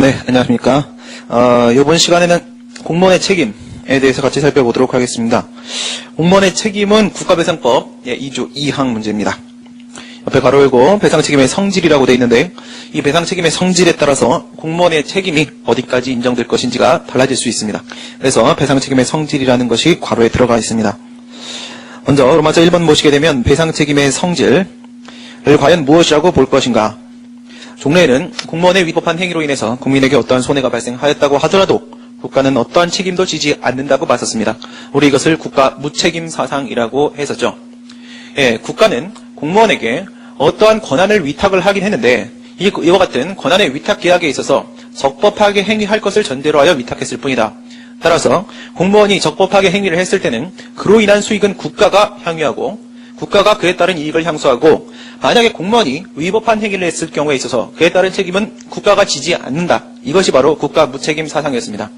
네, 안녕하십니까. 이번 시간에는 공무원의 책임에 대해서 같이 살펴보도록 하겠습니다. 공무원의 책임은 국가배상법 2조 2항 문제입니다. 옆에 가로 열고 배상책임의 성질이라고 되어 있는데 이 배상책임의 성질에 따라서 공무원의 책임이 어디까지 인정될 것인지가 달라질 수 있습니다. 그래서 배상책임의 성질이라는 것이 괄호에 들어가 있습니다. 먼저 로마자 1번 보시게 되면 배상책임의 성질을 과연 무엇이라고 볼 것인가. 종래에는 공무원의 위법한 행위로 인해서 국민에게 어떠한 손해가 발생하였다고 하더라도 국가는 어떠한 책임도 지지 않는다고 봤었습니다. 우리 이것을 국가 무책임 사상이라고 했었죠. 국가는 공무원에게 어떠한 권한을 위탁을 하긴 했는데 이와 같은 권한의 위탁 계약에 있어서 적법하게 행위할 것을 전제로 하여 위탁했을 뿐이다. 따라서 공무원이 적법하게 행위를 했을 때는 그로 인한 수익은 국가가 향유하고 국가가 그에 따른 이익을 향수하고 만약에 공무원이 위법한 행위를 했을 경우에 있어서 그에 따른 책임은 국가가 지지 않는다. 이것이 바로 국가 무책임 사상이었습니다.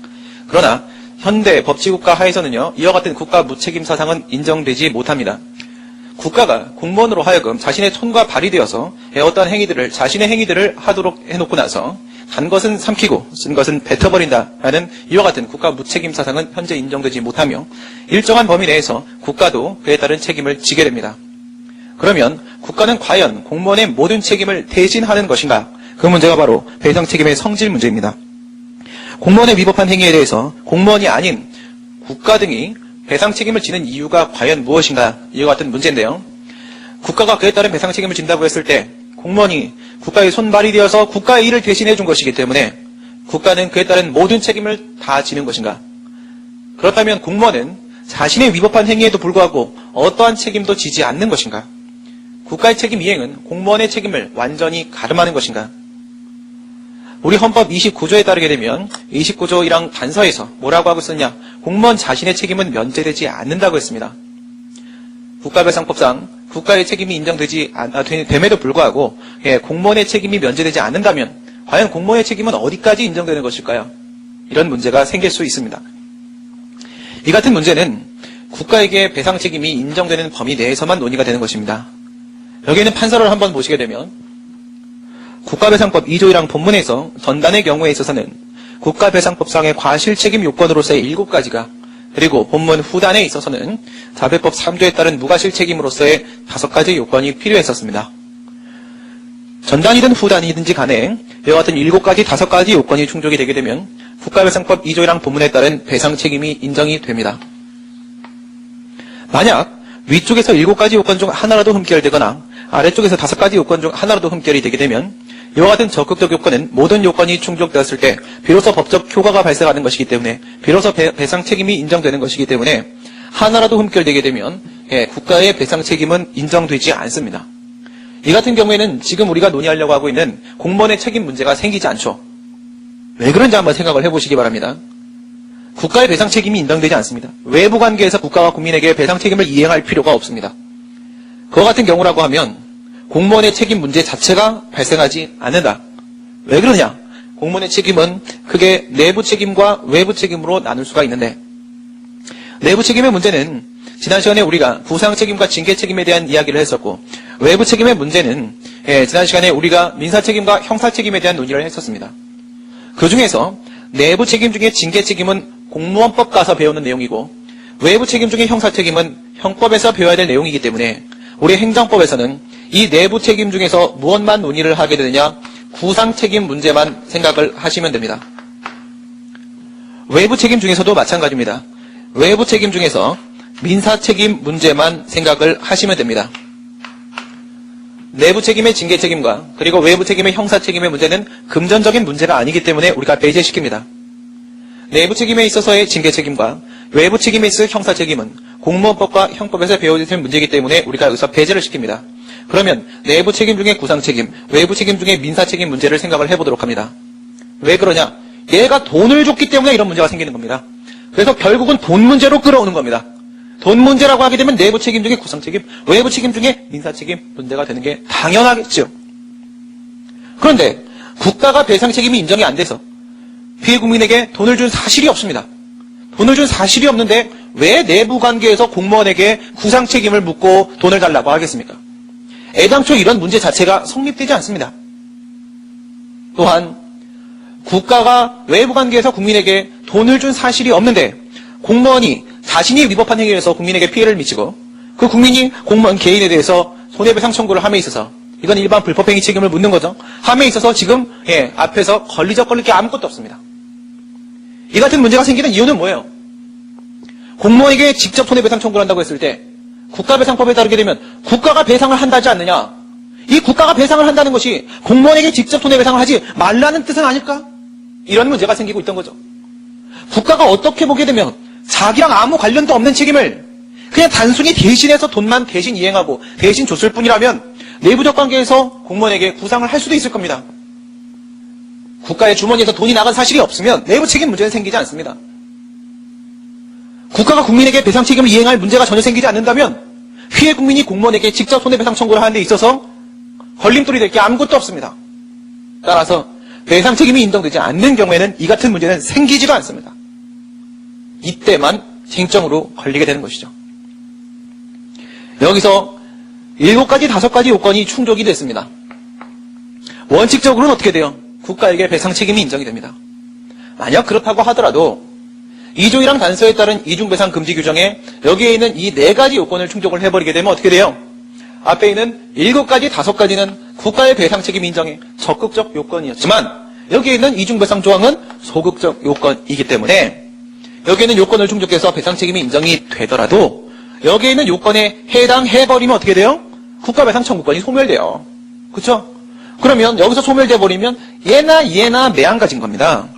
그러나 현대 법치국가 하에서는요. 이와 같은 국가 무책임 사상은 인정되지 못합니다. 국가가 공무원으로 하여금 자신의 손과 발이 되어서 어떠한 행위들을 자신의 행위들을 하도록 해놓고 나서 단 것은 삼키고 쓴 것은 뱉어버린다라는 이와 같은 국가 무책임 사상은 현재 인정되지 못하며 일정한 범위 내에서 국가도 그에 따른 책임을 지게 됩니다. 그러면 국가는 과연 공무원의 모든 책임을 대신하는 것인가? 그 문제가 바로 배상책임의 성질 문제입니다. 공무원의 위법한 행위에 대해서 공무원이 아닌 국가 등이 배상책임을 지는 이유가 과연 무엇인가? 이와 같은 문제인데요. 국가가 그에 따른 배상책임을 진다고 했을 때 공무원이 국가의 손발이 되어서 국가의 일을 대신해 준 것이기 때문에 국가는 그에 따른 모든 책임을 다 지는 것인가? 그렇다면 공무원은 자신의 위법한 행위에도 불구하고 어떠한 책임도 지지 않는 것인가? 국가의 책임 이행은 공무원의 책임을 완전히 가름하는 것인가? 우리 헌법 29조에 따르게 되면 29조 1항 단서에서 뭐라고 하고 있었냐? 공무원 자신의 책임은 면제되지 않는다고 했습니다. 국가배상법상 국가의 책임이 인정되지 됨에도 불구하고 공무원의 책임이 면제되지 않는다면 과연 공무원의 책임은 어디까지 인정되는 것일까요? 이런 문제가 생길 수 있습니다. 이 같은 문제는 국가에게 배상 책임이 인정되는 범위 내에서만 논의가 되는 것입니다. 여기에는 판서를 한번 보시게 되면 국가배상법 2조 1항 본문에서 전단의 경우에 있어서는 국가배상법상의 과실책임 요건으로서의 7가지가 그리고 본문 후단에 있어서는 자배법 3조에 따른 무과실책임으로서의 5가지 요건이 필요했었습니다. 전단이든 후단이든지 간에 이와 같은 7가지, 5가지 요건이 충족이 되게 되면 국가배상법 2조 1항 본문에 따른 배상책임이 인정이 됩니다. 만약 위쪽에서 7가지 요건 중 하나라도 흠결되거나 아래쪽에서 5가지 요건 중 하나라도 흠결이 되게 되면 이와 같은 적극적 요건은 모든 요건이 충족되었을 때 비로소 법적 효과가 발생하는 것이기 때문에 비로소 배상 책임이 인정되는 것이기 때문에 하나라도 흠결되게 되면 국가의 배상 책임은 인정되지 않습니다. 이 같은 경우에는 지금 우리가 논의하려고 하고 있는 공무원의 책임 문제가 생기지 않죠. 왜 그런지 한번 생각을 해보시기 바랍니다. 국가의 배상 책임이 인정되지 않습니다. 외부 관계에서 국가가 국민에게 배상 책임을 이행할 필요가 없습니다. 그와 같은 경우라고 하면 공무원의 책임 문제 자체가 발생하지 않는다. 왜 그러냐? 공무원의 책임은 크게 내부 책임과 외부 책임으로 나눌 수가 있는데 내부 책임의 문제는 지난 시간에 우리가 구상 책임과 징계 책임에 대한 이야기를 했었고 외부 책임의 문제는 지난 시간에 우리가 민사 책임과 형사 책임에 대한 논의를 했었습니다. 그 중에서 내부 책임 중에 징계 책임은 공무원법 가서 배우는 내용이고 외부 책임 중에 형사 책임은 형법에서 배워야 될 내용이기 때문에 우리 행정법에서는 이 내부 책임 중에서 무엇만 논의를 하게 되느냐? 구상 책임 문제만 생각을 하시면 됩니다. 외부 책임 중에서도 마찬가지입니다. 외부 책임 중에서 민사 책임 문제만 생각을 하시면 됩니다. 내부 책임의 징계 책임과 그리고 외부 책임의 형사 책임의 문제는 금전적인 문제가 아니기 때문에 우리가 배제시킵니다. 내부 책임에 있어서의 징계 책임과 외부 책임에 있을 형사 책임은 공무원법과 형법에서 배워질 문제이기 때문에 우리가 여기서 배제를 시킵니다. 그러면 내부 책임 중에 구상 책임, 외부 책임 중에 민사 책임 문제를 생각을 해보도록 합니다. 왜 그러냐? 얘가 돈을 줬기 때문에 이런 문제가 생기는 겁니다. 그래서 결국은 돈 문제로 끌어오는 겁니다. 돈 문제라고 하게 되면 내부 책임 중에 구상 책임, 외부 책임 중에 민사 책임 문제가 되는 게 당연하겠죠. 그런데 국가가 배상 책임이 인정이 안 돼서 피해 국민에게 돈을 준 사실이 없습니다. 돈을 준 사실이 없는데 왜 내부 관계에서 공무원에게 구상 책임을 묻고 돈을 달라고 하겠습니까? 애당초 이런 문제 자체가 성립되지 않습니다. 또한 국가가 외부 관계에서 국민에게 돈을 준 사실이 없는데 공무원이 자신이 위법한 행위를 해서 국민에게 피해를 미치고 그 국민이 공무원 개인에 대해서 손해배상 청구를 함에 있어서 이건 일반 불법행위 책임을 묻는 거죠. 함에 있어서 지금 앞에서 걸릴 게 아무것도 없습니다. 이 같은 문제가 생기는 이유는 뭐예요? 공무원에게 직접 손해배상 청구를 한다고 했을 때 국가배상법에 따르게 되면 국가가 배상을 한다지 않느냐? 이 국가가 배상을 한다는 것이 공무원에게 직접 손해배상을 하지 말라는 뜻은 아닐까? 이런 문제가 생기고 있던 거죠. 국가가 어떻게 보게 되면 자기랑 아무 관련도 없는 책임을 그냥 단순히 대신해서 돈만 대신 이행하고 대신 줬을 뿐이라면 내부적 관계에서 공무원에게 구상을 할 수도 있을 겁니다. 국가의 주머니에서 돈이 나간 사실이 없으면 내부 책임 문제는 생기지 않습니다. 국가가 국민에게 배상 책임을 이행할 문제가 전혀 생기지 않는다면 피해 국민이 공무원에게 직접 손해배상 청구를 하는 데 있어서 걸림돌이 될 게 아무것도 없습니다. 따라서 배상 책임이 인정되지 않는 경우에는 이 같은 문제는 생기지도 않습니다. 이때만 쟁점으로 걸리게 되는 것이죠. 여기서 7가지, 5가지 요건이 충족이 됐습니다. 원칙적으로는 어떻게 돼요? 국가에게 배상 책임이 인정이 됩니다. 만약 그렇다고 하더라도 2조 1항 단서에 따른 이중배상 금지 규정에 여기에 있는 이 4가지 요건을 충족을 해버리게 되면 어떻게 돼요? 앞에 있는 7가지, 5가지는 국가의 배상 책임 인정의 적극적 요건이었지만 여기에 있는 이중배상 조항은 소극적 요건이기 때문에 여기에 있는 요건을 충족해서 배상 책임이 인정이 되더라도 여기에 있는 요건에 해당해버리면 어떻게 돼요? 국가배상 청구권이 소멸돼요. 그렇죠? 그러면 여기서 소멸돼 버리면 얘나 매한가지인 겁니다.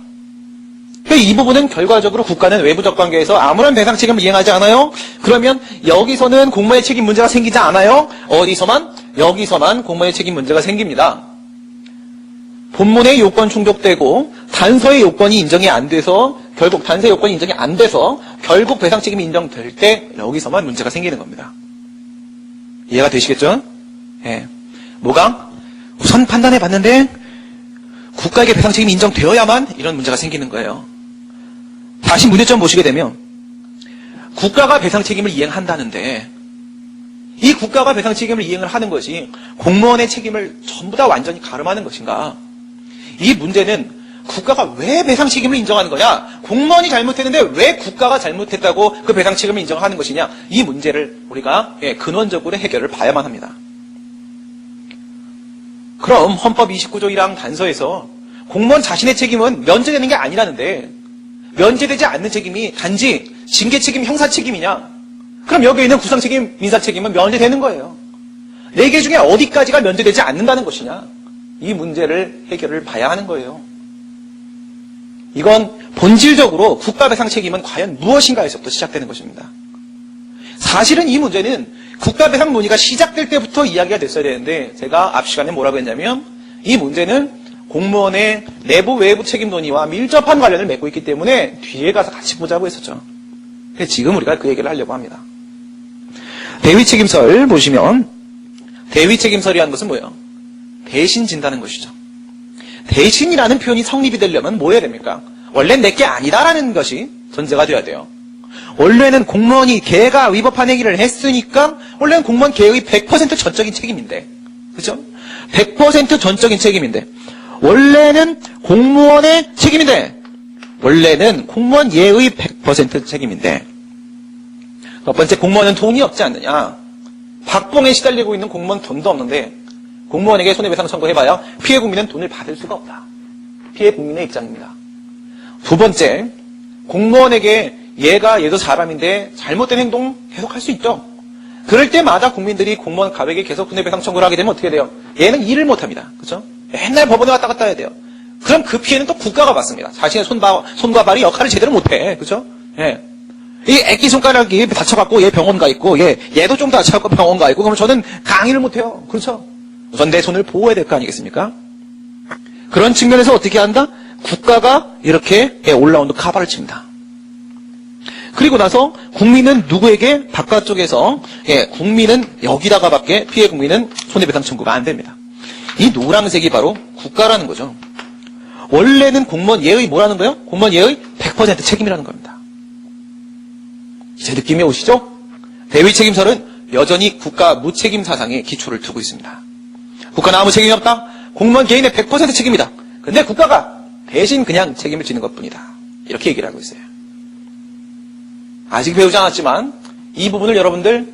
이 부분은 결과적으로 국가는 외부적 관계에서 아무런 배상 책임을 이행하지 않아요. 그러면 여기서는 공무원의 책임 문제가 생기지 않아요. 어디서만? 여기서만 공무원의 책임 문제가 생깁니다. 본문의 요건 충족되고 단서의 요건이 인정이 안 돼서 결국 단서의 요건이 인정이 안 돼서 결국 배상 책임이 인정될 때 여기서만 문제가 생기는 겁니다. 이해가 되시겠죠? 예. 뭐가? 우선 판단해 봤는데 국가에게 배상 책임이 인정되어야만 이런 문제가 생기는 거예요. 다시 문제점 보시게 되면 국가가 배상 책임을 이행한다는데 이 국가가 배상 책임을 이행을 하는 것이 공무원의 책임을 전부 다 완전히 가름하는 것인가? 이 문제는 국가가 왜 배상 책임을 인정하는 거냐? 공무원이 잘못했는데 왜 국가가 잘못했다고 그 배상 책임을 인정하는 것이냐? 이 문제를 우리가 근원적으로 해결을 봐야만 합니다. 그럼 헌법 29조 1항 단서에서 공무원 자신의 책임은 면제되는 게 아니라는데 면제되지 않는 책임이 단지 징계 책임, 형사 책임이냐? 그럼 여기에 있는 구상 책임, 민사 책임은 면제되는 거예요. 4개 중에 어디까지가 면제되지 않는다는 것이냐? 이 문제를 해결을 봐야 하는 거예요. 이건 본질적으로 국가배상 책임은 과연 무엇인가에서부터 시작되는 것입니다. 사실은 이 문제는 국가배상 논의가 시작될 때부터 이야기가 됐어야 되는데 제가 앞 시간에 뭐라고 했냐면 이 문제는 공무원의 내부 외부 책임 논의와 밀접한 관련을 맺고 있기 때문에 뒤에 가서 같이 보자고 했었죠. 그래서 지금 우리가 그 얘기를 하려고 합니다. 대위책임설 보시면 대위책임설이라는 것은 뭐예요? 대신 진다는 것이죠. 대신이라는 표현이 성립이 되려면 뭐 해야 됩니까? 원래는 내게 아니다라는 것이 전제가 돼야 돼요. 원래는 공무원이 걔가 위법한 행위를 했으니까 원래는 공무원 걔의 100% 전적인 책임인데 그죠? 100% 전적인 책임인데 원래는 공무원의 책임인데 원래는 공무원 얘의 100% 책임인데 첫 번째 공무원은 돈이 없지 않느냐 박봉에 시달리고 있는 공무원 돈도 없는데 공무원에게 손해배상 청구해봐야 피해 국민은 돈을 받을 수가 없다. 피해 국민의 입장입니다. 두 번째 공무원에게 얘도 사람인데 잘못된 행동 계속 할 수 있죠. 그럴 때마다 국민들이 공무원 가백에 계속 손해배상 청구를 하게 되면 어떻게 돼요? 얘는 일을 못합니다. 그렇죠? 맨날 법원에 왔다 갔다 해야 돼요. 그럼 그 피해는 또 국가가 받습니다. 자신의 손과 발이 역할을 제대로 못해. 그렇죠? 예. 이 애기 손가락이 다쳐갖고 얘 병원 가 있고 얘도 좀 다쳐갖고 병원 가 있고 그러면 저는 강의를 못해요. 그렇죠? 우선 내 손을 보호해야 될 거 아니겠습니까? 그런 측면에서 어떻게 한다? 국가가 이렇게 올라운드 카바를 칩니다. 그리고 나서 국민은 누구에게 바깥쪽에서 국민은 여기다가밖에 피해 국민은 손해배상 청구가 안 됩니다. 이 노란색이 바로 국가라는 거죠. 원래는 공무원 얘의 뭐라는 거예요? 공무원 얘의 100% 책임이라는 겁니다. 이제 느낌이 오시죠? 대위책임설은 여전히 국가 무책임 사상에 기초를 두고 있습니다. 국가는 아무 책임이 없다? 공무원 개인의 100% 책임이다. 근데 국가가 대신 그냥 책임을 지는 것뿐이다. 이렇게 얘기를 하고 있어요. 아직 배우지 않았지만 이 부분을 여러분들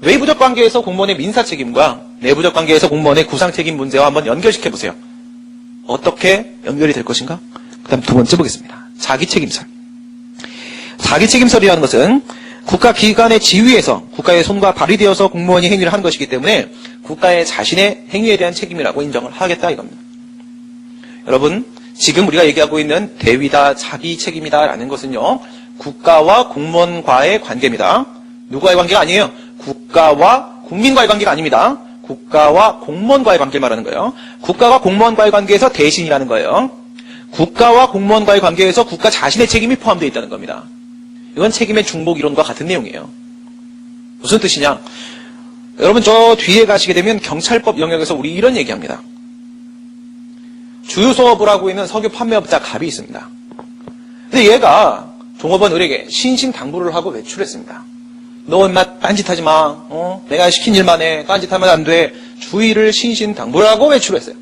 외부적 관계에서 공무원의 민사 책임과 내부적 관계에서 공무원의 구상 책임 문제와 한번 연결시켜 보세요. 어떻게 연결이 될 것인가? 그 다음 두 번째 보겠습니다. 자기 책임설. 자기 책임설이라는 것은 국가기관의 지위에서 국가의 손과 발이 되어서 공무원이 행위를 한 것이기 때문에 국가의 자신의 행위에 대한 책임이라고 인정을 하겠다 이겁니다. 여러분, 지금 우리가 얘기하고 있는 대위다, 자기 책임이다 라는 것은요, 국가와 공무원과의 관계입니다. 누구와의 관계가 아니에요. 국가와 국민과의 관계가 아닙니다. 국가와 공무원과의 관계를 말하는 거예요. 국가와 공무원과의 관계에서 대신이라는 거예요. 국가와 공무원과의 관계에서 국가 자신의 책임이 포함되어 있다는 겁니다. 이건 책임의 중복 이론과 같은 내용이에요. 무슨 뜻이냐? 여러분, 저 뒤에 가시게 되면 경찰법 영역에서 우리 이런 얘기합니다. 주유소업을 하고 있는 석유 판매업자 갑이 있습니다. 근데 얘가 종업원 을에게 신신당부를 하고 외출했습니다. 너 인마 딴짓하지 마. 내가 시킨 일만 해. 딴짓하면 안 돼. 주의를 신신당부를 하고 외출했어요.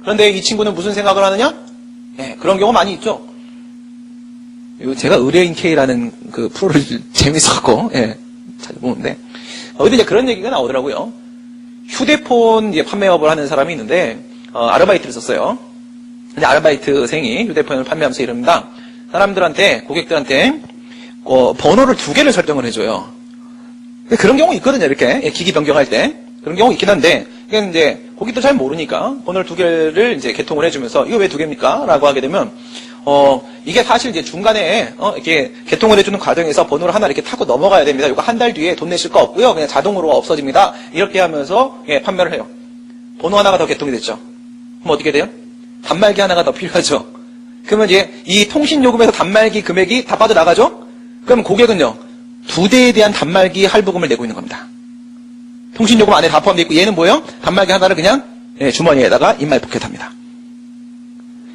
그런데 이 친구는 무슨 생각을 하느냐? 예, 그런 경우 많이 있죠. 제가 의뢰인 K라는 그 프로를 재밌었고, 예, 찾아보는데, 어디 이제 그런 얘기가 나오더라고요. 휴대폰 이제 판매업을 하는 사람이 있는데, 아르바이트를 썼어요. 근데 아르바이트생이 휴대폰을 판매하면서 이럽니다. 사람들한테, 고객들한테, 번호를 2개를 설정을 해줘요. 근데 그런 경우 있거든요, 이렇게. 예, 기기 변경할 때. 그런 경우 있긴 한데, 그게 이제, 고객도 잘 모르니까, 번호를 2개를 이제 개통을 해주면서, 이거 왜 2개입니까? 라고 하게 되면, 이게 사실 이제 중간에, 이렇게 개통을 해주는 과정에서 번호를 하나 이렇게 타고 넘어가야 됩니다. 이거 한 달 뒤에 돈 내실 거 없고요. 그냥 자동으로 없어집니다. 이렇게 하면서, 예, 판매를 해요. 번호 하나가 더 개통이 됐죠. 그럼 어떻게 돼요? 단말기 하나가 더 필요하죠. 그러면 이제 이 통신요금에서 단말기 금액이 다 빠져나가죠? 그럼 고객은요, 2대에 대한 단말기 할부금을 내고 있는 겁니다. 통신요금 안에 다 포함되어 있고, 얘는 뭐예요? 단말기 하나를 그냥, 예, 주머니에다가 인마이 포켓합니다.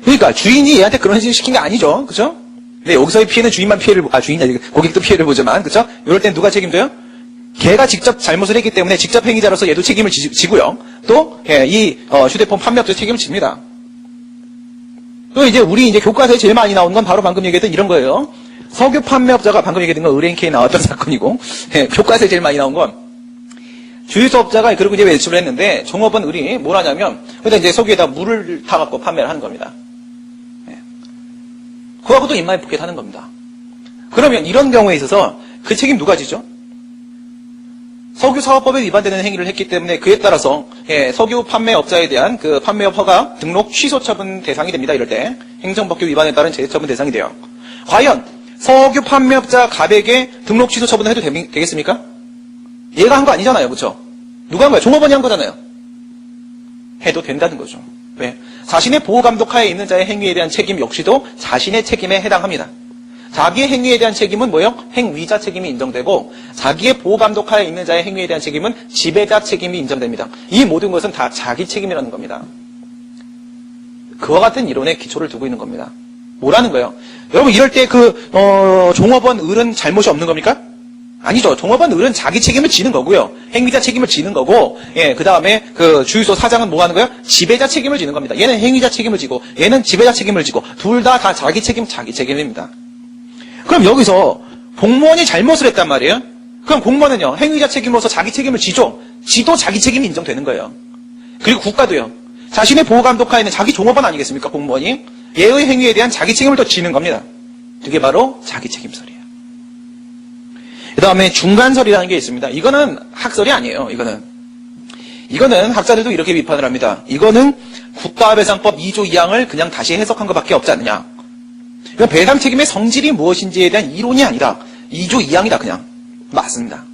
그러니까 주인이 얘한테 그런 짓을 시킨 게 아니죠. 그죠? 근데 여기서의 피해는 주인만 피해를, 주인이 아니고 고객도 피해를 보지만, 그죠? 이럴 땐 누가 책임져요? 걔가 직접 잘못을 했기 때문에 직접 행위자로서 얘도 책임을 지고요. 또, 예, 이 휴대폰 판매업자 책임을 집니다. 또 이제 우리 이제 교과서에 제일 많이 나오는 건 바로 방금 얘기했던 이런 거예요. 석유 판매업자가 방금 얘기했던 건 의뢰인 K 나왔던 사건이고, 예, 교과서에 제일 많이 나온 건 주유소업자가 그리고 이제 외출을 했는데 종업원 을이 뭘 하냐면, 그러다 이제 석유에다 물을 타갖고 판매를 하는 겁니다. 예. 그거하고도 인마이 포켓 하는 겁니다. 그러면 이런 경우에 있어서 그 책임 누가 지죠? 석유사업법에 위반되는 행위를 했기 때문에 그에 따라서, 예, 석유 판매업자에 대한 그 판매업 허가 등록 취소 처분 대상이 됩니다. 이럴 때 행정법규 위반에 따른 제재처분 대상이 돼요. 과연 석유 판매업자 갑에게 등록 취소 처분을 해도 되겠습니까? 얘가 한 거 아니잖아요. 그렇죠? 누가 한 거예요? 종업원이 한 거잖아요. 해도 된다는 거죠. 왜? 자신의 보호감독하에 있는 자의 행위에 대한 책임 역시도 자신의 책임에 해당합니다. 자기의 행위에 대한 책임은 뭐예요? 행위자 책임이 인정되고, 자기의 보호감독하에 있는 자의 행위에 대한 책임은 지배자 책임이 인정됩니다. 이 모든 것은 다 자기 책임이라는 겁니다. 그와 같은 이론에 기초를 두고 있는 겁니다. 뭐라는 거예요? 여러분, 이럴 때 종업원 을은 잘못이 없는 겁니까? 아니죠. 종업원 을은 자기 책임을 지는 거고요. 행위자 책임을 지는 거고, 예, 그 다음에 그 주유소 사장은 뭐 하는 거예요? 지배자 책임을 지는 겁니다. 얘는 행위자 책임을 지고, 얘는 지배자 책임을 지고, 둘 다 자기 책임입니다. 그럼 여기서 공무원이 잘못을 했단 말이에요? 그럼 공무원은요, 행위자 책임으로서 자기 책임을 지죠? 지도 자기 책임이 인정되는 거예요. 그리고 국가도요, 자신의 보호감독하에 있는 자기 종업원 아니겠습니까? 공무원이 얘의 행위에 대한 자기 책임을 또 지는 겁니다. 그게 바로 자기 책임설이에요. 그 다음에 중간설이라는 게 있습니다. 이거는 학설이 아니에요. 이거는 학자들도 이렇게 비판을 합니다. 이거는 국가배상법 2조 2항을 그냥 다시 해석한 것밖에 없지 않느냐. 이건 배상 책임의 성질이 무엇인지에 대한 이론이 아니라 2조 2항이다 그냥. 맞습니다.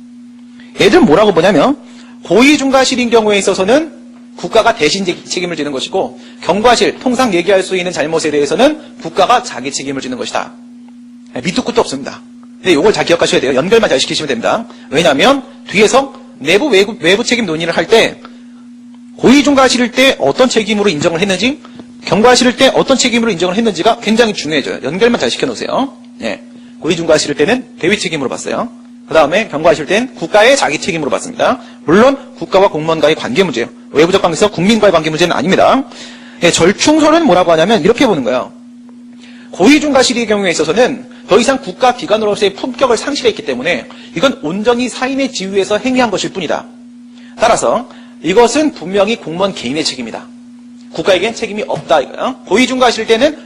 얘들은 뭐라고 보냐면, 고의중과실인 경우에 있어서는 국가가 대신 책임을 지는 것이고, 경과실, 통상 얘기할 수 있는 잘못에 대해서는 국가가 자기 책임을 지는 것이다. 밑도 끝도 없습니다. 근데 이걸 잘 기억하셔야 돼요. 연결만 잘 시키시면 됩니다. 왜냐하면 뒤에서 내부 외부 책임 논의를 할 때 고의중과실일 때 어떤 책임으로 인정을 했는지, 경과실일 때 어떤 책임으로 인정을 했는지가 굉장히 중요해져요. 연결만 잘 시켜놓으세요. 예. 고의중과실일 때는 대위 책임으로 봤어요. 그 다음에 경과실 때는 국가의 자기 책임으로 봤습니다. 물론 국가와 공무원과의 관계 문제예요. 외부적 관계에서 국민과의 관계 문제는 아닙니다. 예, 절충선은 뭐라고 하냐면 이렇게 보는 거예요. 고의중과실의 경우에 있어서는 더 이상 국가 기관으로서의 품격을 상실했기 때문에 이건 온전히 사인의 지위에서 행위한 것일 뿐이다. 따라서 이것은 분명히 공무원 개인의 책임이다. 국가에겐 책임이 없다 이거예요. 고의중과실 때는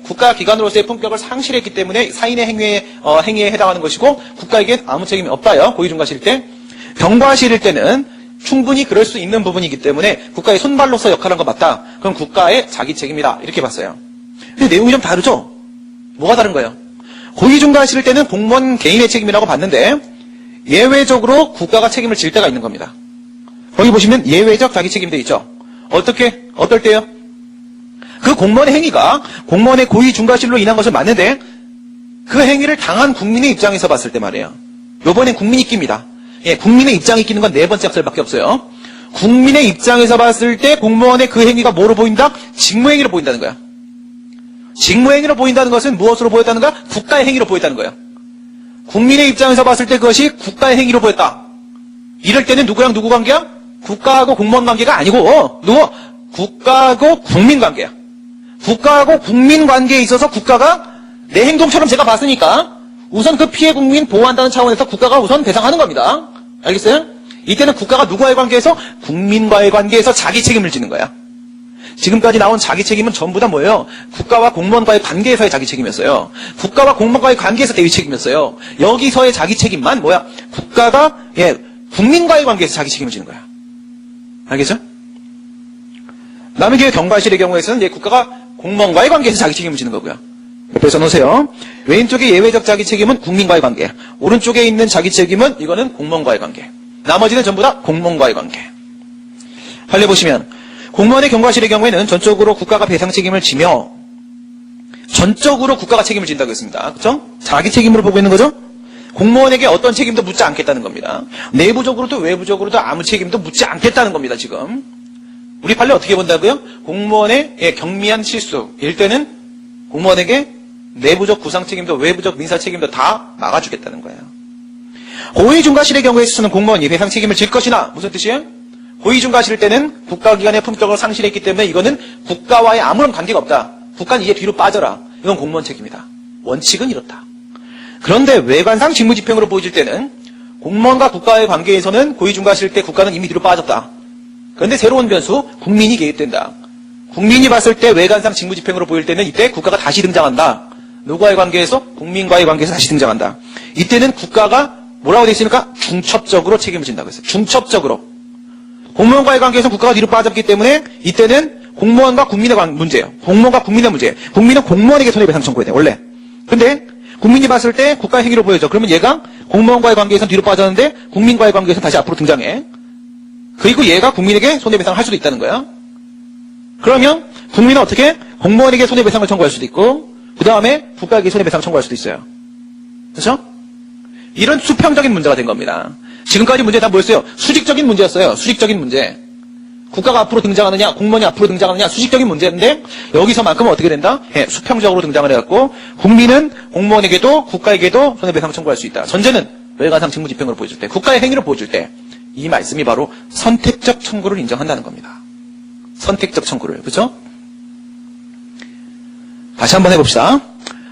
국가 기관으로서의 품격을 상실했기 때문에 사인의 행위에 해당하는 것이고 국가에겐 아무 책임이 없다요. 고의중과실 때. 경과실일 때는 충분히 그럴 수 있는 부분이기 때문에 국가의 손발로서 역할한 거 맞다. 그럼 국가의 자기 책임이다. 이렇게 봤어요. 근데 내용이 좀 다르죠? 뭐가 다른 거예요? 고의중과실일 때는 공무원 개인의 책임이라고 봤는데 예외적으로 국가가 책임을 질 때가 있는 겁니다. 거기 보시면 예외적 자기 책임도 있죠. 어떨 때요? 그 공무원의 행위가 공무원의 고의중과실로 인한 것은 맞는데 그 행위를 당한 국민의 입장에서 봤을 때 말이에요. 요번엔 국민이 낍니다. 국민의 입장이 끼는 건 네 번째 학설밖에 없어요. 국민의 입장에서 봤을 때 공무원의 그 행위가 뭐로 보인다? 직무행위로 보인다는 거야. 직무행위로 보인다는 것은 무엇으로 보였다는가? 국가의 행위로 보였다는 거예요. 국민의 입장에서 봤을 때 그것이 국가의 행위로 보였다. 이럴 때는 누구랑 누구 관계야? 국가하고 공무원 관계가 아니고 국가하고 국민 관계야. 국가하고 국민 관계에 있어서 국가가 내 행동처럼 제가 봤으니까 우선 그 피해 국민 보호한다는 차원에서 국가가 우선 배상하는 겁니다. 알겠어요? 이때는 국가가 누구와의 관계에서? 국민과의 관계에서 자기 책임을 지는 거야. 지금까지 나온 자기 책임은 전부 다 뭐예요? 국가와 공무원과의 관계에서의 자기 책임이었어요. 국가와 공무원과의 관계에서 대위 책임이었어요. 여기서의 자기 책임만 뭐야? 국가가 국민과의 관계에서 자기 책임을 지는 거야. 알겠죠? 남의 기회 경과실의 경우에서는 국가가 공무원과의 관계에서 자기 책임을 지는 거고요. 옆에 써놓으세요. 왼쪽의 예외적 자기 책임은 국민과의 관계. 오른쪽에 있는 자기 책임은 이거는 공무원과의 관계. 나머지는 전부 다 공무원과의 관계. 판례 보시면 공무원의 경과실의 경우에는 전적으로 국가가 배상 책임을 지며 전적으로 국가가 책임을 진다고 했습니다. 그렇죠? 자기 책임으로 보고 있는 거죠? 공무원에게 어떤 책임도 묻지 않겠다는 겁니다. 내부적으로도 외부적으로도 아무 책임도 묻지 않겠다는 겁니다. 지금 우리 판례 어떻게 본다고요? 공무원의 경미한 실수일 때는 공무원에게 내부적 구상 책임도 외부적 민사 책임도 다 막아주겠다는 거예요. 고의중과실의 경우에 있어서는 공무원이 배상 책임을 질 것이나 무슨 뜻이에요? 고의중과실일 때는 국가기관의 품격을 상실했기 때문에 이거는 국가와의 아무런 관계가 없다. 국가는 이제 뒤로 빠져라. 이건 공무원 책임이다. 원칙은 이렇다. 그런데 외관상 직무집행으로 보여질 때는 공무원과 국가의 관계에서는 고의중과실일 때 국가는 이미 뒤로 빠졌다. 그런데 새로운 변수, 국민이 개입된다. 국민이 봤을 때 외관상 직무집행으로 보일 때는 이때 국가가 다시 등장한다. 누구와의 관계에서? 국민과의 관계에서 다시 등장한다. 이때는 국가가 뭐라고 되어 있습니까? 중첩적으로 책임을 진다고 했어요. 중첩적으로. 공무원과의 관계에서 국가가 뒤로 빠졌기 때문에 이때는 공무원과 국민의 문제예요. 공무원과 국민의 문제예요. 국민은 공무원에게 손해배상 청구해야 돼, 원래. 근데 국민이 봤을 때 국가의 행위로 보여져. 그러면 얘가 공무원과의 관계에서 뒤로 빠졌는데 국민과의 관계에서 다시 앞으로 등장해. 그리고 얘가 국민에게 손해배상을 할 수도 있다는 거야. 그러면 국민은 어떻게? 공무원에게 손해배상을 청구할 수도 있고 그 다음에 국가에게 손해배상을 청구할 수도 있어요. 그렇죠? 이런 수평적인 문제가 된 겁니다. 지금까지 문제 다 뭐였어요? 수직적인 문제였어요. 수직적인 문제. 국가가 앞으로 등장하느냐 공무원이 앞으로 등장하느냐 수직적인 문제인데 여기서만큼은 어떻게 된다? 수평적으로 등장을 해갖고 국민은 공무원에게도 국가에게도 손해배상 청구할 수 있다. 전제는 외관상 직무집행으로 보여줄 때 국가의 행위로 보여줄 때 이 말씀이 바로 선택적 청구를 인정한다는 겁니다. 선택적 청구를. 그렇죠? 다시 한번 해봅시다.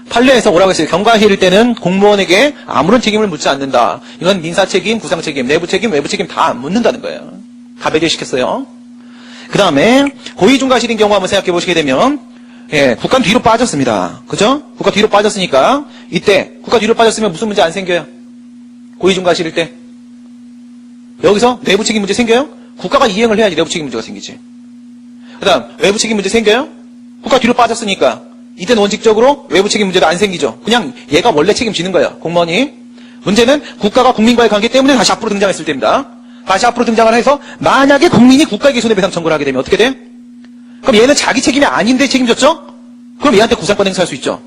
판례에서 뭐라고 했어요? 경과실일 때는 공무원에게 아무런 책임을 묻지 않는다. 이건 민사책임, 구상책임, 내부책임, 외부책임 다 안 묻는다는 거예요. 다 배제시켰어요. 그 다음에 고의중과실인 경우 한번 생각해 보시게 되면 국가는 뒤로 빠졌습니다. 그죠? 국가 뒤로 빠졌으니까 이때 국가 뒤로 빠졌으면 무슨 문제 안 생겨요? 고의중과실일 때. 여기서 내부책임 문제 생겨요? 국가가 이행을 해야지 내부책임 문제가 생기지. 그 다음 외부책임 문제 생겨요? 국가 뒤로 빠졌으니까 이때는 원칙적으로 외부책임 문제도 안 생기죠. 그냥 얘가 원래 책임지는 거예요. 공무원이. 문제는 국가가 국민과의 관계 때문에 다시 앞으로 등장했을 때입니다. 다시 앞으로 등장을 해서 만약에 국민이 국가에게 손해배상 청구를 하게 되면 어떻게 돼? 그럼 얘는 자기 책임이 아닌데 책임졌죠? 그럼 얘한테 구상권 행사할 수 있죠.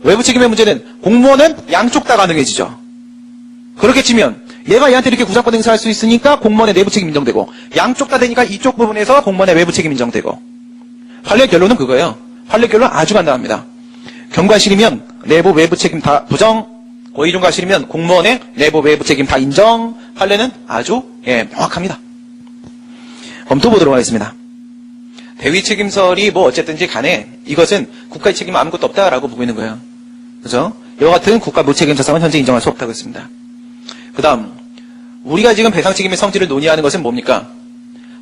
외부 책임의 문제는 공무원은 양쪽 다 가능해지죠. 그렇게 치면 얘가 얘한테 이렇게 구상권 행사할 수 있으니까 공무원의 내부 책임 인정되고 양쪽 다 되니까 이쪽 부분에서 공무원의 외부 책임 인정되고 판례 결론은 그거예요. 판례 결론 아주 간단합니다. 경과실이면 내부 외부 책임 다 부정, 고의중과실이면 공무원의 내부 외부 책임 다 인정. 판례는 아주 명확합니다. 검토 보도록 하겠습니다. 대위 책임설이 뭐 어쨌든지 간에 이것은 국가의 책임은 아무것도 없다라고 보고 있는 거예요. 그죠? 이와 같은 국가 무책임자성은 현재 인정할 수 없다고 했습니다. 그 다음, 우리가 지금 배상책임의 성질을 논의하는 것은 뭡니까?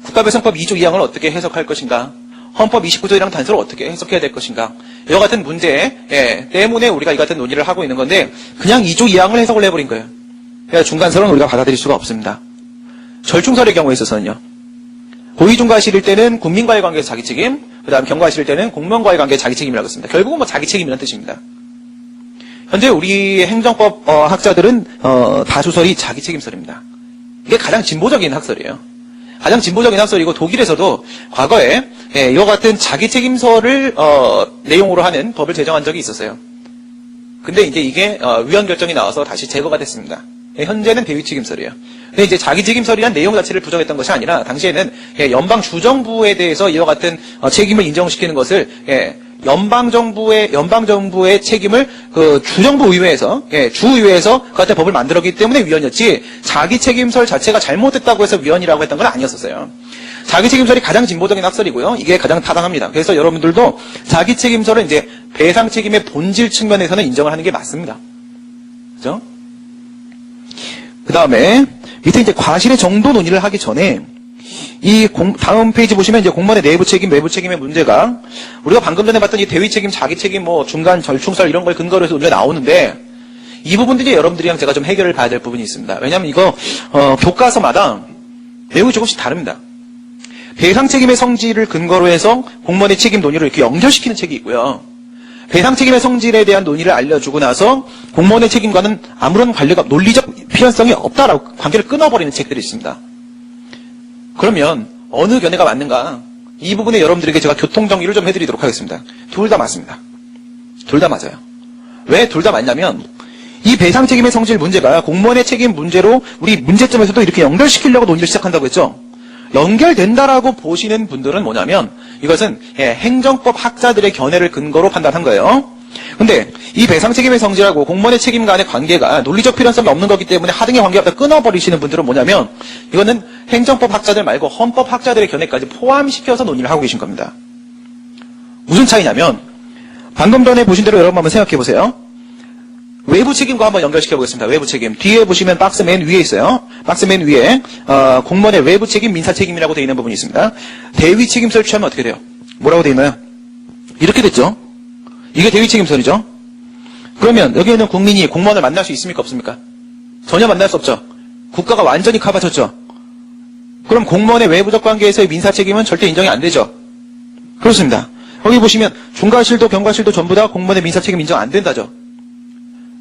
국가배상법 2조 2항을 어떻게 해석할 것인가? 헌법 29조 1항 단서를 어떻게 해석해야 될 것인가? 이와 같은 문제 때문에 우리가 이 같은 논의를 하고 있는 건데 그냥 2조 2항을 해석을 해버린 거예요. 그래서 중간설은 우리가 받아들일 수가 없습니다. 절충설의 경우에 있어서는요. 고의중과 실일 때는 국민과의 관계에서 자기 책임, 그 다음 경과 실일 때는 공무원과의 관계에서 자기 책임이라고 했습니다. 결국은 뭐 자기 책임이라는 뜻입니다. 현재 우리 행정법 학자들은 다수설이 자기 책임설입니다. 이게 가장 진보적인 학설이에요. 가장 진보적인 학설이고 독일에서도 과거에 이와 같은 자기 책임설을 내용으로 하는 법을 제정한 적이 있었어요. 근데 이제 이게 위헌 결정이 나와서 다시 제거가 됐습니다. 현재는 대위 책임설이에요. 근데 이제 자기 책임설이란 내용 자체를 부정했던 것이 아니라 당시에는 연방 주정부에 대해서 이와 같은 책임을 인정시키는 것을 연방 정부의 책임을 그 주정부 의회에서 주의회에서 그 같은 법을 만들었기 때문에 위헌이었지 자기 책임설 자체가 잘못됐다고 해서 위헌이라고 했던 건 아니었었어요. 자기 책임설이 가장 진보적인 학설이고요. 이게 가장 타당합니다. 그래서 여러분들도 자기 책임설은 이제 배상 책임의 본질 측면에서는 인정을 하는 게 맞습니다. 그죠? 그 다음에 밑에 이제 과실의 정도 논의를 하기 전에 이 다음 페이지 보시면 이제 공무원의 내부 책임, 외부 책임의 문제가 우리가 방금 전에 봤던 이 대위 책임, 자기 책임, 뭐 중간 절충설 이런 걸 근거로 해서 우리가 나오는데 이 부분들이 여러분들이랑 제가 좀 해결을 봐야 될 부분이 있습니다. 왜냐하면 이거 교과서마다 내용이 조금씩 다릅니다. 배상 책임의 성질을 근거로 해서 공무원의 책임 논의를 이렇게 연결시키는 책이 있고요. 배상 책임의 성질에 대한 논의를 알려주고 나서 공무원의 책임과는 아무런 관계가 논리적 필연성이 없다라고 관계를 끊어버리는 책들이 있습니다. 그러면 어느 견해가 맞는가? 이 부분에 여러분들에게 제가 교통정리를 좀 해드리도록 하겠습니다. 둘 다 맞습니다. 둘 다 맞아요. 왜 둘 다 맞냐면 이 배상 책임의 성질 문제가 공무원의 책임 문제로 우리 문제점에서도 이렇게 연결시키려고 논의를 시작한다고 했죠. 연결된다라고 보시는 분들은 뭐냐면 이것은 행정법 학자들의 견해를 근거로 판단한 거예요. 근데 이 배상 책임의 성질하고 공무원의 책임 간의 관계가 논리적 필연성이 없는 거기 때문에 하등의 관계가 끊어버리시는 분들은 뭐냐면 이거는 행정법 학자들 말고 헌법 학자들의 견해까지 포함시켜서 논의를 하고 계신 겁니다. 무슨 차이냐면 방금 전에 보신 대로 여러분 한번 생각해 보세요. 외부 책임과 한번 연결시켜 보겠습니다. 외부 책임. 뒤에 보시면 박스 맨 위에 있어요. 박스 맨 위에 공무원의 외부 책임, 민사 책임이라고 되어 있는 부분이 있습니다. 대위 책임설 취하면 어떻게 돼요? 뭐라고 되어 있나요? 이렇게 됐죠. 이게 대위 책임설이죠. 그러면 여기 있는 국민이 공무원을 만날 수 있습니까? 없습니까? 전혀 만날 수 없죠. 국가가 완전히 커버쳤죠. 그럼 공무원의 외부적 관계에서의 민사 책임은 절대 인정이 안 되죠. 그렇습니다. 여기 보시면 중과실도 경과실도 전부 다 공무원의 민사 책임 인정 안 된다죠.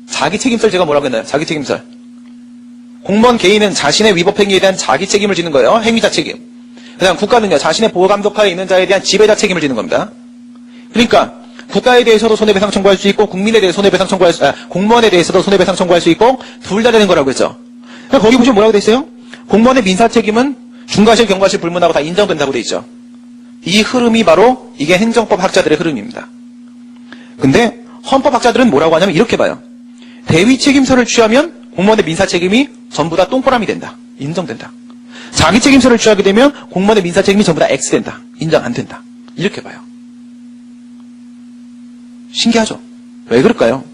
자기 책임설 제가 뭐라고 했나요? 자기 책임설. 공무원 개인은 자신의 위법 행위에 대한 자기 책임을 지는 거예요. 행위자 책임. 그다음 국가는요. 자신의 보호 감독하에 있는 자에 대한 지배자 책임을 지는 겁니다. 그러니까 국가에 대해서도 손해배상 청구할 수 있고 국민에 대해서 손해배상 청구할 수 공무원에 대해서도 손해배상 청구할 수 있고 둘 다 되는 거라고 했죠. 그러니까 거기 보시면 뭐라고 돼 있어요? 공무원의 민사 책임은 중과실, 경과실 불문하고 다 인정된다고 돼 있죠. 이 흐름이 바로 이게 행정법 학자들의 흐름입니다. 근데 헌법 학자들은 뭐라고 하냐면 이렇게 봐요. 대위 책임설을 취하면 공무원의 민사 책임이 전부 다 똥꼬람이 된다. 인정된다. 자기 책임설을 취하게 되면 공무원의 민사 책임이 전부 다 X된다. 인정 안 된다. 이렇게 봐요. 신기하죠? 왜 그럴까요?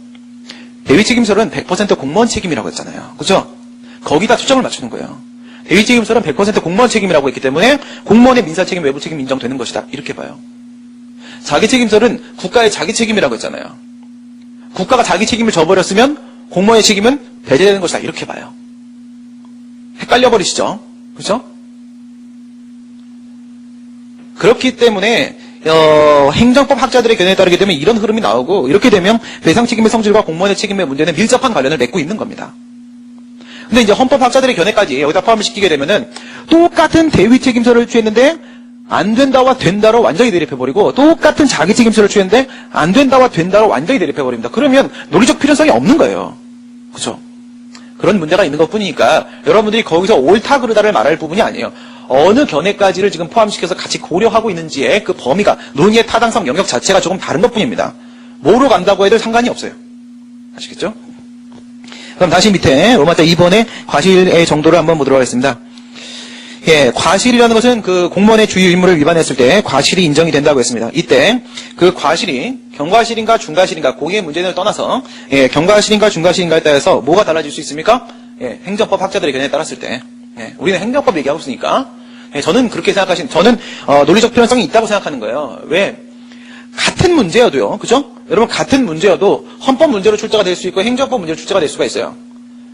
대위 책임설은 100% 공무원 책임이라고 했잖아요. 그죠? 거기다 초점을 맞추는 거예요. 대위 책임설은 100% 공무원 책임이라고 했기 때문에 공무원의 민사 책임, 외부 책임 인정되는 것이다. 이렇게 봐요. 자기 책임설은 국가의 자기 책임이라고 했잖아요. 국가가 자기 책임을 져버렸으면 공무원의 책임은 배제되는 것이다. 이렇게 봐요. 헷갈려 버리시죠? 그렇죠? 그렇기 때문에 행정법 학자들의 견해에 따르게 되면 이런 흐름이 나오고 이렇게 되면 배상 책임의 성질과 공무원의 책임의 문제는 밀접한 관련을 맺고 있는 겁니다. 근데 이제 헌법 학자들의 견해까지 여기다 포함을 시키게 되면은 똑같은 대위 책임설을 취했는데 안 된다와 된다로 완전히 대립해버리고 똑같은 자기 책임설을 취했는데 안 된다와 된다로 완전히 대립해버립니다. 그러면 논리적 필연성이 없는 거예요. 그렇죠? 그런 문제가 있는 것뿐이니까 여러분들이 거기서 옳다 그르다를 말할 부분이 아니에요. 어느 견해까지를 지금 포함시켜서 같이 고려하고 있는지의 그 범위가 논의의 타당성 영역 자체가 조금 다른 것뿐입니다. 뭐로 간다고 해도 상관이 없어요. 아시겠죠? 그럼 다시 밑에 로마자 2번의 과실의 정도를 한번 보도록 하겠습니다. 예, 과실이라는 것은 그 공무원의 주요 의무를 위반했을 때 과실이 인정이 된다고 했습니다. 이때 그 과실이 경과실인가 중과실인가 고의의 문제를 떠나서 예, 경과실인가 중과실인가에 따라서 뭐가 달라질 수 있습니까? 예, 행정법 학자들의 견해에 따랐을 때 우리는 행정법 얘기하고 있으니까 저는 그렇게 저는 논리적 필요성이 있다고 생각하는 거예요. 왜? 같은 문제여도요, 그죠? 여러분 같은 문제여도 헌법 문제로 출제가 될 수 있고 행정법 문제로 출제가 될 수가 있어요.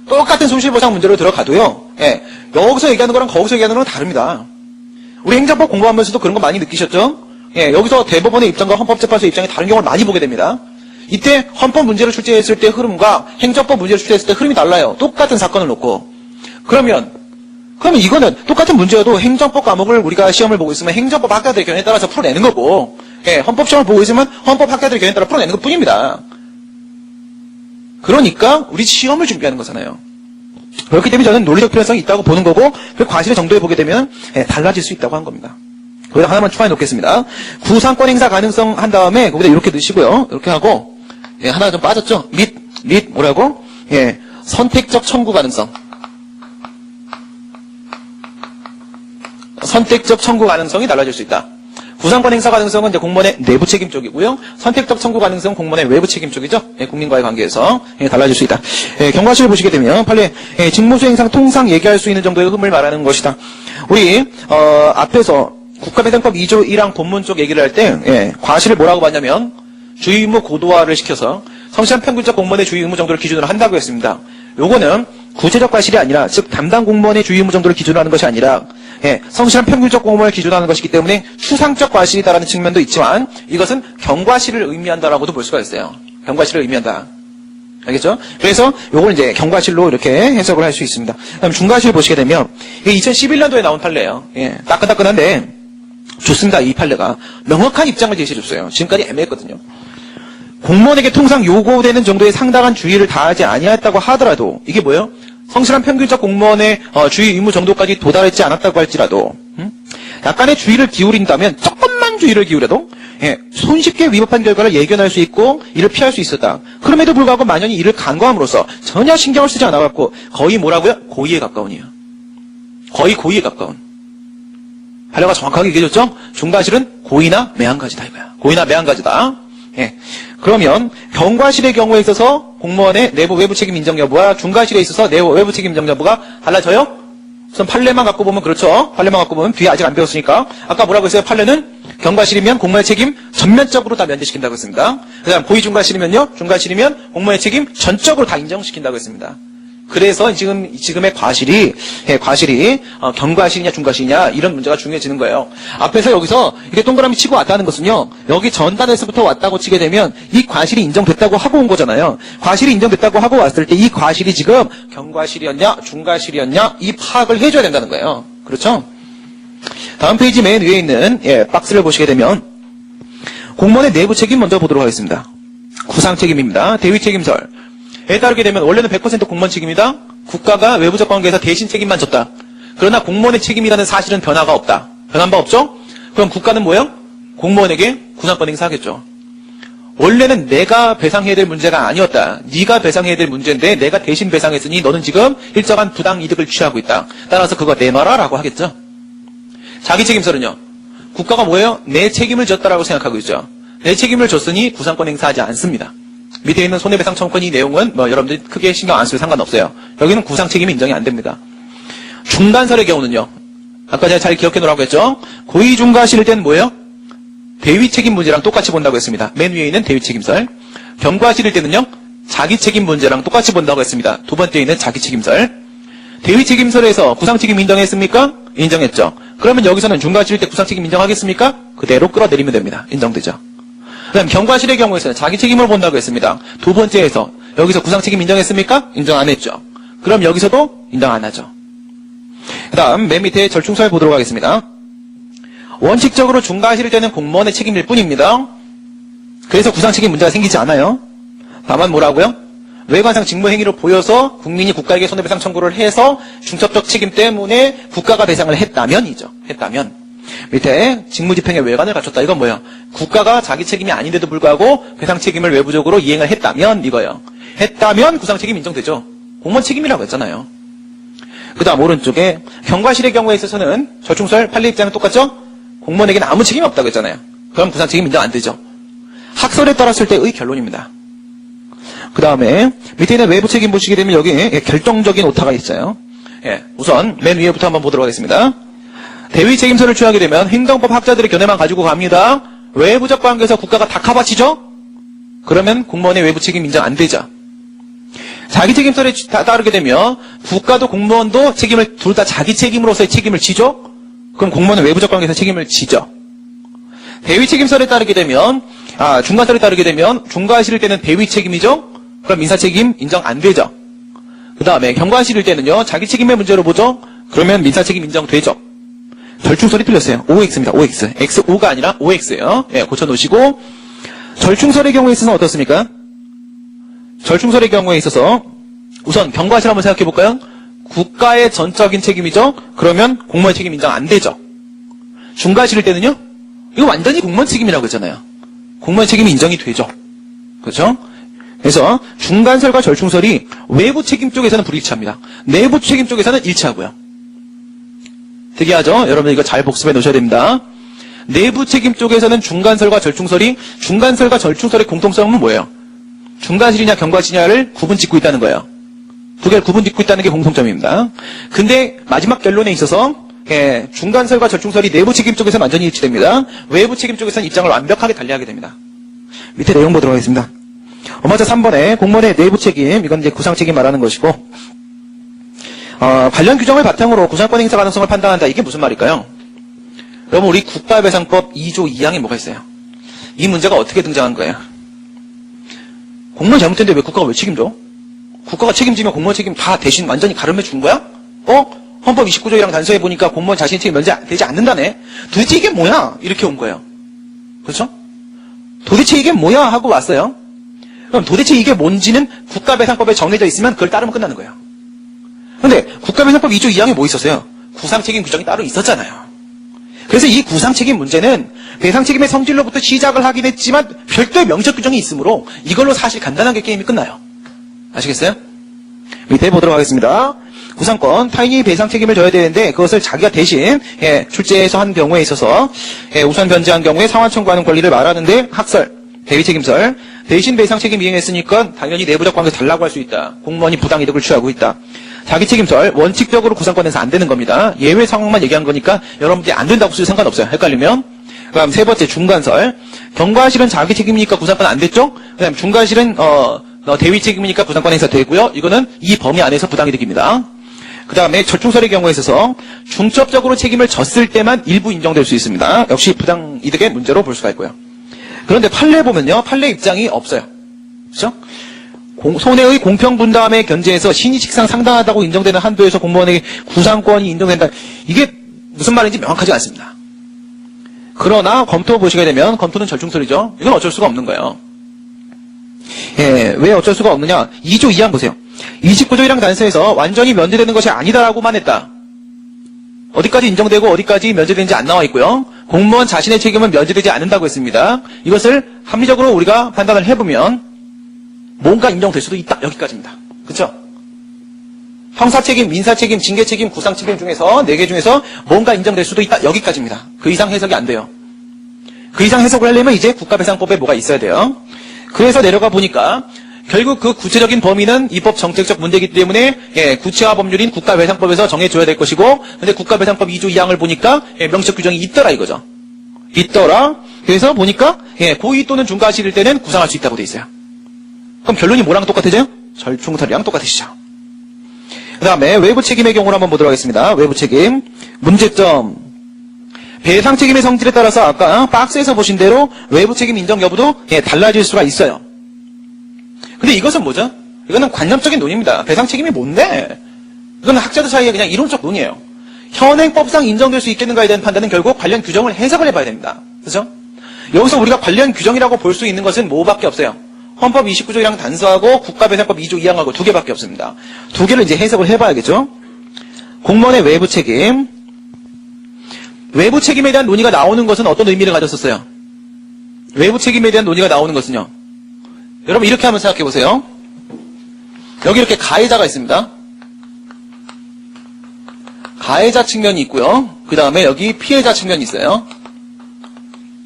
똑같은 손실보상 문제로 들어가도요, 예, 여기서 얘기하는 거랑 거기서 얘기하는 거랑 다릅니다. 우리 행정법 공부하면서도 그런 거 많이 느끼셨죠? 예, 여기서 대법원의 입장과 헌법재판소의 입장이 다른 경우를 많이 보게 됩니다. 이때 헌법 문제로 출제했을 때 흐름과 행정법 문제로 출제했을 때 흐름이 달라요. 똑같은 사건을 놓고. 그러면 이거는 똑같은 문제여도 행정법 과목을 우리가 시험을 보고 있으면 행정법 학자들의 견해에 따라서 풀어내는 거고, 예, 헌법 시험을 보고 있으면 헌법 학자들의 견해에 따라 풀어내는 것 뿐입니다. 그러니까 우리 시험을 준비하는 거잖아요. 그렇기 때문에 저는 논리적 필요성이 있다고 보는 거고, 그 과실의 정도에 보게 되면 예, 달라질 수 있다고 한 겁니다. 거기다 하나만 추가해 놓겠습니다. 구상권 행사 가능성 한 다음에 거기다 이렇게 넣으시고요. 이렇게 하고 예, 하나 좀 빠졌죠? 및 뭐라고? 예, 선택적 청구 가능성. 선택적 청구 가능성이 달라질 수 있다. 구상권 행사 가능성은 이제 공무원의 내부 책임 쪽이고요. 선택적 청구 가능성은 공무원의 외부 책임 쪽이죠. 예, 국민과의 관계에서 예, 달라질 수 있다. 예, 경과실을 보시게 되면 판례 직무수행상 통상 얘기할 수 있는 정도의 흠을 말하는 것이다. 우리 앞에서 국가배상법 2조 1항 본문 쪽 얘기를 할 때 예, 과실을 뭐라고 봤냐면 주의 의무 고도화를 시켜서 성실한 평균적 공무원의 주의 의무 정도를 기준으로 한다고 했습니다. 요거는 구체적 과실이 아니라 즉 담당 공무원의 주의 의무 정도를 기준으로 하는 것이 아니라 예, 성실한 평균적 공무원을 기준으로 하는 것이기 때문에 추상적 과실이다라는 측면도 있지만 이것은 경과실을 의미한다라고도 볼 수가 있어요. 경과실을 의미한다. 알겠죠? 그래서 요걸 이제 경과실로 이렇게 해석을 할 수 있습니다. 그다음 중과실 보시게 되면 이게 2011년도에 나온 판례예요. 예, 따끈따끈한데 좋습니다. 이 판례가 명확한 입장을 제시해줬어요. 지금까지 애매했거든요. 공무원에게 통상 요구되는 정도의 상당한 주의를 다하지 아니했다고 하더라도 이게 뭐예요? 성실한 평균적 공무원의 주의 의무 정도까지 도달했지 않았다고 할지라도 약간의 주의를 기울인다면 조금만 주의를 기울여도 예, 손쉽게 위법한 결과를 예견할 수 있고 이를 피할 수 있었다. 그럼에도 불구하고 만연히 이를 간과함으로써 전혀 신경을 쓰지 않아갖고 거의 뭐라고요? 고의에 가까운이에요. 거의 고의에 가까운. 판례가 정확하게 얘기해줬죠? 중과실은 고의나 매한가지다 이거야. 고의나 매한가지다. 예. 그러면 경과실의 경우에 있어서 공무원의 내부 외부 책임 인정 여부와 중과실에 있어서 내부 외부 책임 인정 여부가 달라져요? 우선 판례만 갖고 보면 그렇죠. 판례만 갖고 보면 뒤에 아직 안 배웠으니까. 아까 뭐라고 했어요? 판례는 경과실이면 공무원의 책임 전면적으로 다 면제시킨다고 했습니다. 그 다음 고의 중과실이면요. 중과실이면 공무원의 책임 전적으로 다 인정시킨다고 했습니다. 그래서 지금의 과실이 경과실이냐 중과실이냐 이런 문제가 중요해지는 거예요. 앞에서 여기서 이렇게 동그라미 치고 왔다는 것은요. 여기 전단에서부터 왔다고 치게 되면 이 과실이 인정됐다고 하고 온 거잖아요. 과실이 인정됐다고 하고 왔을 때 이 과실이 지금 경과실이었냐 중과실이었냐 이 파악을 해줘야 된다는 거예요. 그렇죠? 다음 페이지 맨 위에 있는 박스를 보시게 되면 공무원의 내부 책임 먼저 보도록 하겠습니다. 구상 책임입니다. 대위 책임설. 에 따르게 되면 원래는 100% 공무원 책임이다. 국가가 외부적 관계에서 대신 책임만 졌다. 그러나 공무원의 책임이라는 사실은 변화가 없다. 변한 바 없죠? 그럼 국가는 뭐예요? 공무원에게 구상권 행사하겠죠. 원래는 내가 배상해야 될 문제가 아니었다. 네가 배상해야 될 문제인데 내가 대신 배상했으니 너는 지금 일정한 부당 이득을 취하고 있다. 따라서 그거 내놔라라고 하겠죠. 자기 책임설은요. 국가가 뭐예요? 내 책임을 졌다라고 생각하고 있죠. 내 책임을 졌으니 구상권 행사하지 않습니다. 밑에 있는 손해배상 청구권 이 내용은 여러분들이 크게 신경 안 쓰고 상관없어요. 여기는 구상 책임이 인정이 안 됩니다. 중간설의 경우는요. 아까 제가 잘 기억해 놓으라고 했죠. 고의 중과실일 때는 뭐예요? 대위 책임 문제랑 똑같이 본다고 했습니다. 맨 위에 있는 대위 책임설. 경과실일 때는요. 자기 책임 문제랑 똑같이 본다고 했습니다. 두 번째에 있는 자기 책임설. 대위 책임설에서 구상 책임 인정했습니까? 인정했죠. 그러면 여기서는 중과실일 때 구상 책임 인정하겠습니까? 그대로 끌어내리면 됩니다. 인정되죠. 그 다음 경과실의 경우에서는 자기 책임을 본다고 했습니다. 두 번째에서 여기서 구상 책임 인정했습니까? 인정 안 했죠. 그럼 여기서도 인정 안 하죠. 그 다음 맨 밑에 절충설 보도록 하겠습니다. 원칙적으로 중과실일 때는 공무원의 책임일 뿐입니다. 그래서 구상 책임 문제가 생기지 않아요. 다만 뭐라고요? 외관상 직무행위로 보여서 국민이 국가에게 손해배상 청구를 해서 중첩적 책임 때문에 국가가 배상을 했다면이죠. 했다면. 밑에 직무집행의 외관을 갖췄다. 이건 뭐예요? 국가가 자기 책임이 아닌데도 불구하고 배상 책임을 외부적으로 이행을 했다면 이거예요. 했다면 구상 책임 인정되죠. 공무원 책임이라고 했잖아요. 그 다음 오른쪽에 경과실의 경우에 있어서는 절충설 판례 입장은 똑같죠? 공무원에게는 아무 책임이 없다고 했잖아요. 그럼 구상 책임 인정 안 되죠. 학설에 따랐을 때의 결론입니다. 그 다음에 밑에 있는 외부 책임 보시게 되면 여기 결정적인 오타가 있어요. 우선 맨 위에부터 한번 보도록 하겠습니다. 대위 책임서를 취하게 되면 행정법 학자들의 견해만 가지고 갑니다. 외부적 관계에서 국가가 다 커버치죠? 그러면 공무원의 외부 책임 인정 안 되죠. 자기 책임설에 따르게 되면 국가도 공무원도 책임을 둘 다 자기 책임으로서의 책임을 지죠? 그럼 공무원은 외부적 관계에서 책임을 지죠. 대위 책임설에 따르게 되면 중간설에 따르게 되면 중과실일 때는 대위 책임이죠? 그럼 민사 책임 인정 안 되죠. 그 다음에 경과실일 때는요 자기 책임의 문제로 보죠? 그러면 민사 책임 인정되죠. 절충설이 틀렸어요. OX입니다. OX. XO가 아니라 OX예요. 고쳐놓으시고 절충설의 경우에 있어서는 어떻습니까? 절충설의 경우에 있어서 우선 경과실 한번 생각해 볼까요? 국가의 전적인 책임이죠? 그러면 공무원 책임 인정 안 되죠. 중과실일 때는요? 이거 완전히 공무원 책임이라고 했잖아요. 공무원 책임이 인정이 되죠. 그렇죠? 그래서 중간설과 절충설이 외부 책임 쪽에서는 불일치합니다. 내부 책임 쪽에서는 일치하고요. 특이하죠? 여러분 이거 잘 복습해 놓으셔야 됩니다. 내부 책임 쪽에서는 중간설과 절충설이 중간설과 절충설의 공통점은 뭐예요? 중간실이냐 경과실이냐를 구분 짓고 있다는 거예요. 두 개를 구분 짓고 있다는 게 공통점입니다. 근데 마지막 결론에 있어서 중간설과 절충설이 내부 책임 쪽에서는 완전히 일치됩니다. 외부 책임 쪽에서는 입장을 완벽하게 달리하게 됩니다. 밑에 내용 보도록 하겠습니다. 먼저 3번에 공무원의 내부 책임, 이건 이제 구상 책임 말하는 것이고 관련 규정을 바탕으로 구상권 행사 가능성을 판단한다. 이게 무슨 말일까요? 여러분 우리 국가배상법 2조 2항에 뭐가 있어요? 이 문제가 어떻게 등장한 거예요? 공무원 잘못했는데 왜 국가가 왜 책임져? 국가가 책임지면 공무원 책임 다 대신 완전히 가름해 준 거야? 헌법 29조랑 단서해 보니까 공무원 자신의 책임 면제되지 않는다네? 도대체 이게 뭐야? 이렇게 온 거예요. 그렇죠? 도대체 이게 뭐야? 하고 왔어요. 그럼 도대체 이게 뭔지는 국가배상법에 정해져 있으면 그걸 따르면 끝나는 거예요. 근데 국가배상법 2조 2항에 뭐 있었어요? 구상책임 규정이 따로 있었잖아요. 그래서 이 구상책임 문제는 배상책임의 성질로부터 시작을 하긴 했지만 별도의 명적 규정이 있으므로 이걸로 사실 간단하게 게임이 끝나요. 아시겠어요? 밑에 보도록 하겠습니다. 구상권, 타인이 배상 책임을 져야 되는데 그것을 자기가 대신 출제해서 한 경우에 있어서 우선 변제한 경우에 상환 청구하는 권리를 말하는데 학설, 대위 책임설, 대신 배상 책임 이행했으니까 당연히 내부적 관계에서 달라고 할 수 있다. 공무원이 부당이득을 취하고 있다. 자기 책임설, 원칙적으로 구상권에서 안 되는 겁니다. 예외 상황만 얘기한 거니까 여러분들이 안 된다고 써도 상관없어요. 헷갈리면. 그다음 세 번째 중간설, 경과실은 자기 책임이니까 구상권 안 됐죠? 그다음 중과실은 대위 책임이니까 구상권 행사 되고요. 이거는 이 범위 안에서 부당이득입니다. 그 다음에 절충설의 경우에 있어서 중첩적으로 책임을 졌을 때만 일부 인정될 수 있습니다. 역시 부당이득의 문제로 볼 수가 있고요. 그런데 판례 보면요. 판례 입장이 없어요. 그렇죠? 손해의 공평분담의 견제에서 신의식상 상당하다고 인정되는 한도에서 공무원에게 구상권이 인정된다. 이게 무슨 말인지 명확하지 않습니다. 그러나 검토 보시게 되면 검토는 절충설이죠. 이건 어쩔 수가 없는 거예요. 왜 어쩔 수가 없느냐. 2조 2항 보세요. 29조 1항 단서에서 완전히 면제되는 것이 아니다라고만 했다. 어디까지 인정되고 어디까지 면제되는지 안 나와 있고요. 공무원 자신의 책임은 면제되지 않는다고 했습니다. 이것을 합리적으로 우리가 판단을 해보면 뭔가 인정될 수도 있다. 여기까지입니다. 그렇죠? 형사책임, 민사책임, 징계책임, 구상책임 중에서 4개 중에서 뭔가 인정될 수도 있다. 여기까지입니다. 그 이상 해석이 안 돼요. 그 이상 해석을 하려면 이제 국가배상법에 뭐가 있어야 돼요. 그래서 내려가 보니까 결국 그 구체적인 범위는 입법 정책적 문제이기 때문에 구체화 법률인 국가배상법에서 정해줘야 될 것이고, 근데 국가배상법 2조 2항을 보니까 명시적 규정이 있더라 이거죠. 있더라. 그래서 보니까 고의 또는 중과실일 때는 구상할 수 있다고 돼 있어요. 그럼 결론이 뭐랑 똑같아져요? 절충설이랑 똑같으시죠. 그 다음에 외부 책임의 경우를 한번 보도록 하겠습니다. 외부 책임 문제점. 배상 책임의 성질에 따라서 아까 박스에서 보신 대로 외부 책임 인정 여부도 달라질 수가 있어요. 근데 이것은 뭐죠? 이거는 관념적인 논의입니다. 배상 책임이 뭔데? 이거는 학자들 사이에 그냥 이론적 논의예요. 현행법상 인정될 수 있겠는가에 대한 판단은 결국 관련 규정을 해석을 해봐야 됩니다. 그렇죠? 여기서 우리가 관련 규정이라고 볼 수 있는 것은 뭐밖에 없어요? 헌법 29조 1항 단서하고 국가배상법 2조 2항하고 2개밖에 없습니다. 2개를 이제 해석을 해봐야겠죠? 공무원의 외부 책임. 외부 책임에 대한 논의가 나오는 것은 어떤 의미를 가졌었어요? 외부 책임에 대한 논의가 나오는 것은요. 여러분 이렇게 한번 생각해 보세요. 여기 이렇게 가해자가 있습니다. 가해자 측면이 있고요. 그 다음에 여기 피해자 측면이 있어요.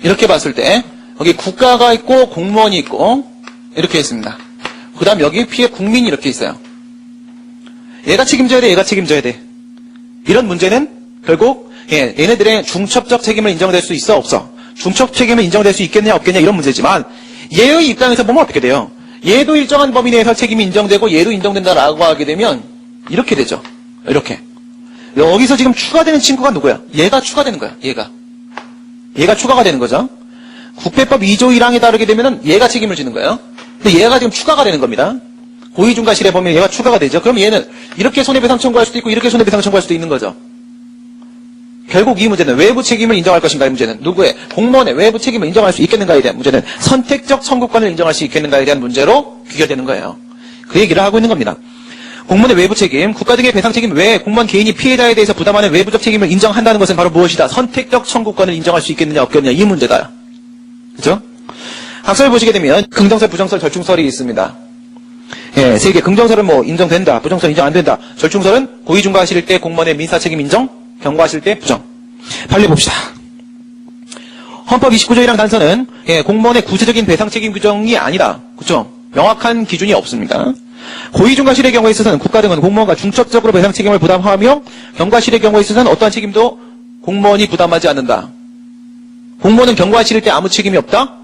이렇게 봤을 때 여기 국가가 있고 공무원이 있고 이렇게 있습니다. 그 다음 여기 피해 국민이 이렇게 있어요. 얘가 책임져야 돼, 얘가 책임져야 돼. 이런 문제는 결국 얘네들의 중첩적 책임을 인정될 수 있어, 없어? 중첩 책임을 인정될 수 있겠냐, 없겠냐 이런 문제지만 얘의 입장에서 보면 어떻게 돼요? 얘도 일정한 범위 내에서 책임이 인정되고 얘도 인정된다라고 하게 되면 이렇게 되죠. 이렇게. 여기서 지금 추가되는 친구가 누구야? 얘가 추가되는 거야. 얘가 추가가 되는 거죠. 국회법 2조 1항에 따르게 되면은 얘가 책임을 지는 거예요. 근데 얘가 지금 추가가 되는 겁니다. 고의중과실의 범위에 얘가 추가가 되죠. 그럼 얘는 이렇게 손해배상 청구할 수도 있고 이렇게 손해배상 청구할 수도 있는 거죠. 결국 이 문제는 외부 책임을 인정할 것인가의 문제는 누구의 공무원의 외부 책임을 인정할 수 있겠는가에 대한 문제는 선택적 청구권을 인정할 수 있겠는가에 대한 문제로 귀결되는 거예요. 그 얘기를 하고 있는 겁니다. 공무원의 외부 책임, 국가 등의 배상 책임 외에 공무원 개인이 피해자에 대해서 부담하는 외부적 책임을 인정한다는 것은 바로 무엇이다? 선택적 청구권을 인정할 수 있겠느냐 없겠느냐 이 문제다. 그죠? 학설 보시게 되면 긍정설, 부정설, 절충설이 있습니다. 예, 세 개. 긍정설은 뭐 인정된다, 부정설 인정 안 된다. 절충설은 고의중과실 때 공무원의 민사 책임 인정, 경과실 때 부정. 판례 봅시다. 헌법 29조 1항 단서는 공무원의 구체적인 배상 책임 규정이 아니다. 그렇죠? 명확한 기준이 없습니다. 고의중과실의 경우에 있어서는 국가 등은 공무원과 중첩적으로 배상 책임을 부담하며 경과실의 경우에 있어서는 어떠한 책임도 공무원이 부담하지 않는다. 공무원은 경과실일 때 아무 책임이 없다.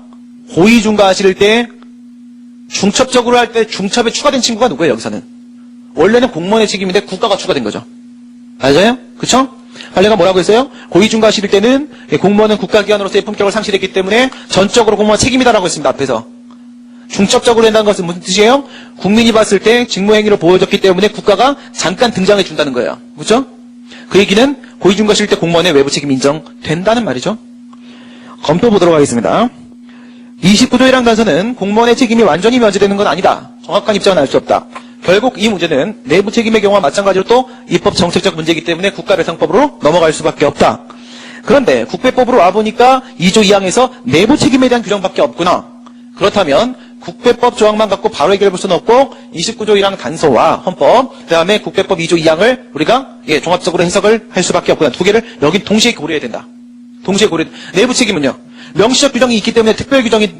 고의중과실일 때 중첩적으로 할 때 중첩에 추가된 친구가 누구예요? 여기서는 원래는 공무원의 책임인데 국가가 추가된 거죠. 맞아요? 그쵸? 판례가 뭐라고 했어요? 고의중과실일 때는 공무원은 국가기관으로서의 품격을 상실했기 때문에 전적으로 공무원 책임이다라고 했습니다. 앞에서. 중첩적으로 한다는 것은 무슨 뜻이에요? 국민이 봤을 때 직무행위를 보여줬기 때문에 국가가 잠깐 등장해 준다는 거예요. 그렇죠? 그 얘기는 고의중과실일 때 공무원의 외부 책임이 인정된다는 말이죠. 검토 보도록 하겠습니다. 29조 1항 단서는 공무원의 책임이 완전히 면제되는 건 아니다. 정확한 입장은 알 수 없다. 결국 이 문제는 내부 책임의 경우와 마찬가지로 또 입법 정책적 문제이기 때문에 국가배상법으로 넘어갈 수밖에 없다. 그런데 국배법으로 와보니까 2조 2항에서 내부 책임에 대한 규정밖에 없구나. 그렇다면 국배법 조항만 갖고 바로 해결해 볼 수는 없고 29조 1항 단서와 헌법, 그 다음에 국배법 2조 2항을 우리가 종합적으로 해석을 할 수밖에 없구나. 두 개를 여기 동시에 고려해야 된다. 동시에 고려. 내부 책임은요. 명시적 규정이 있기 때문에 특별 규정이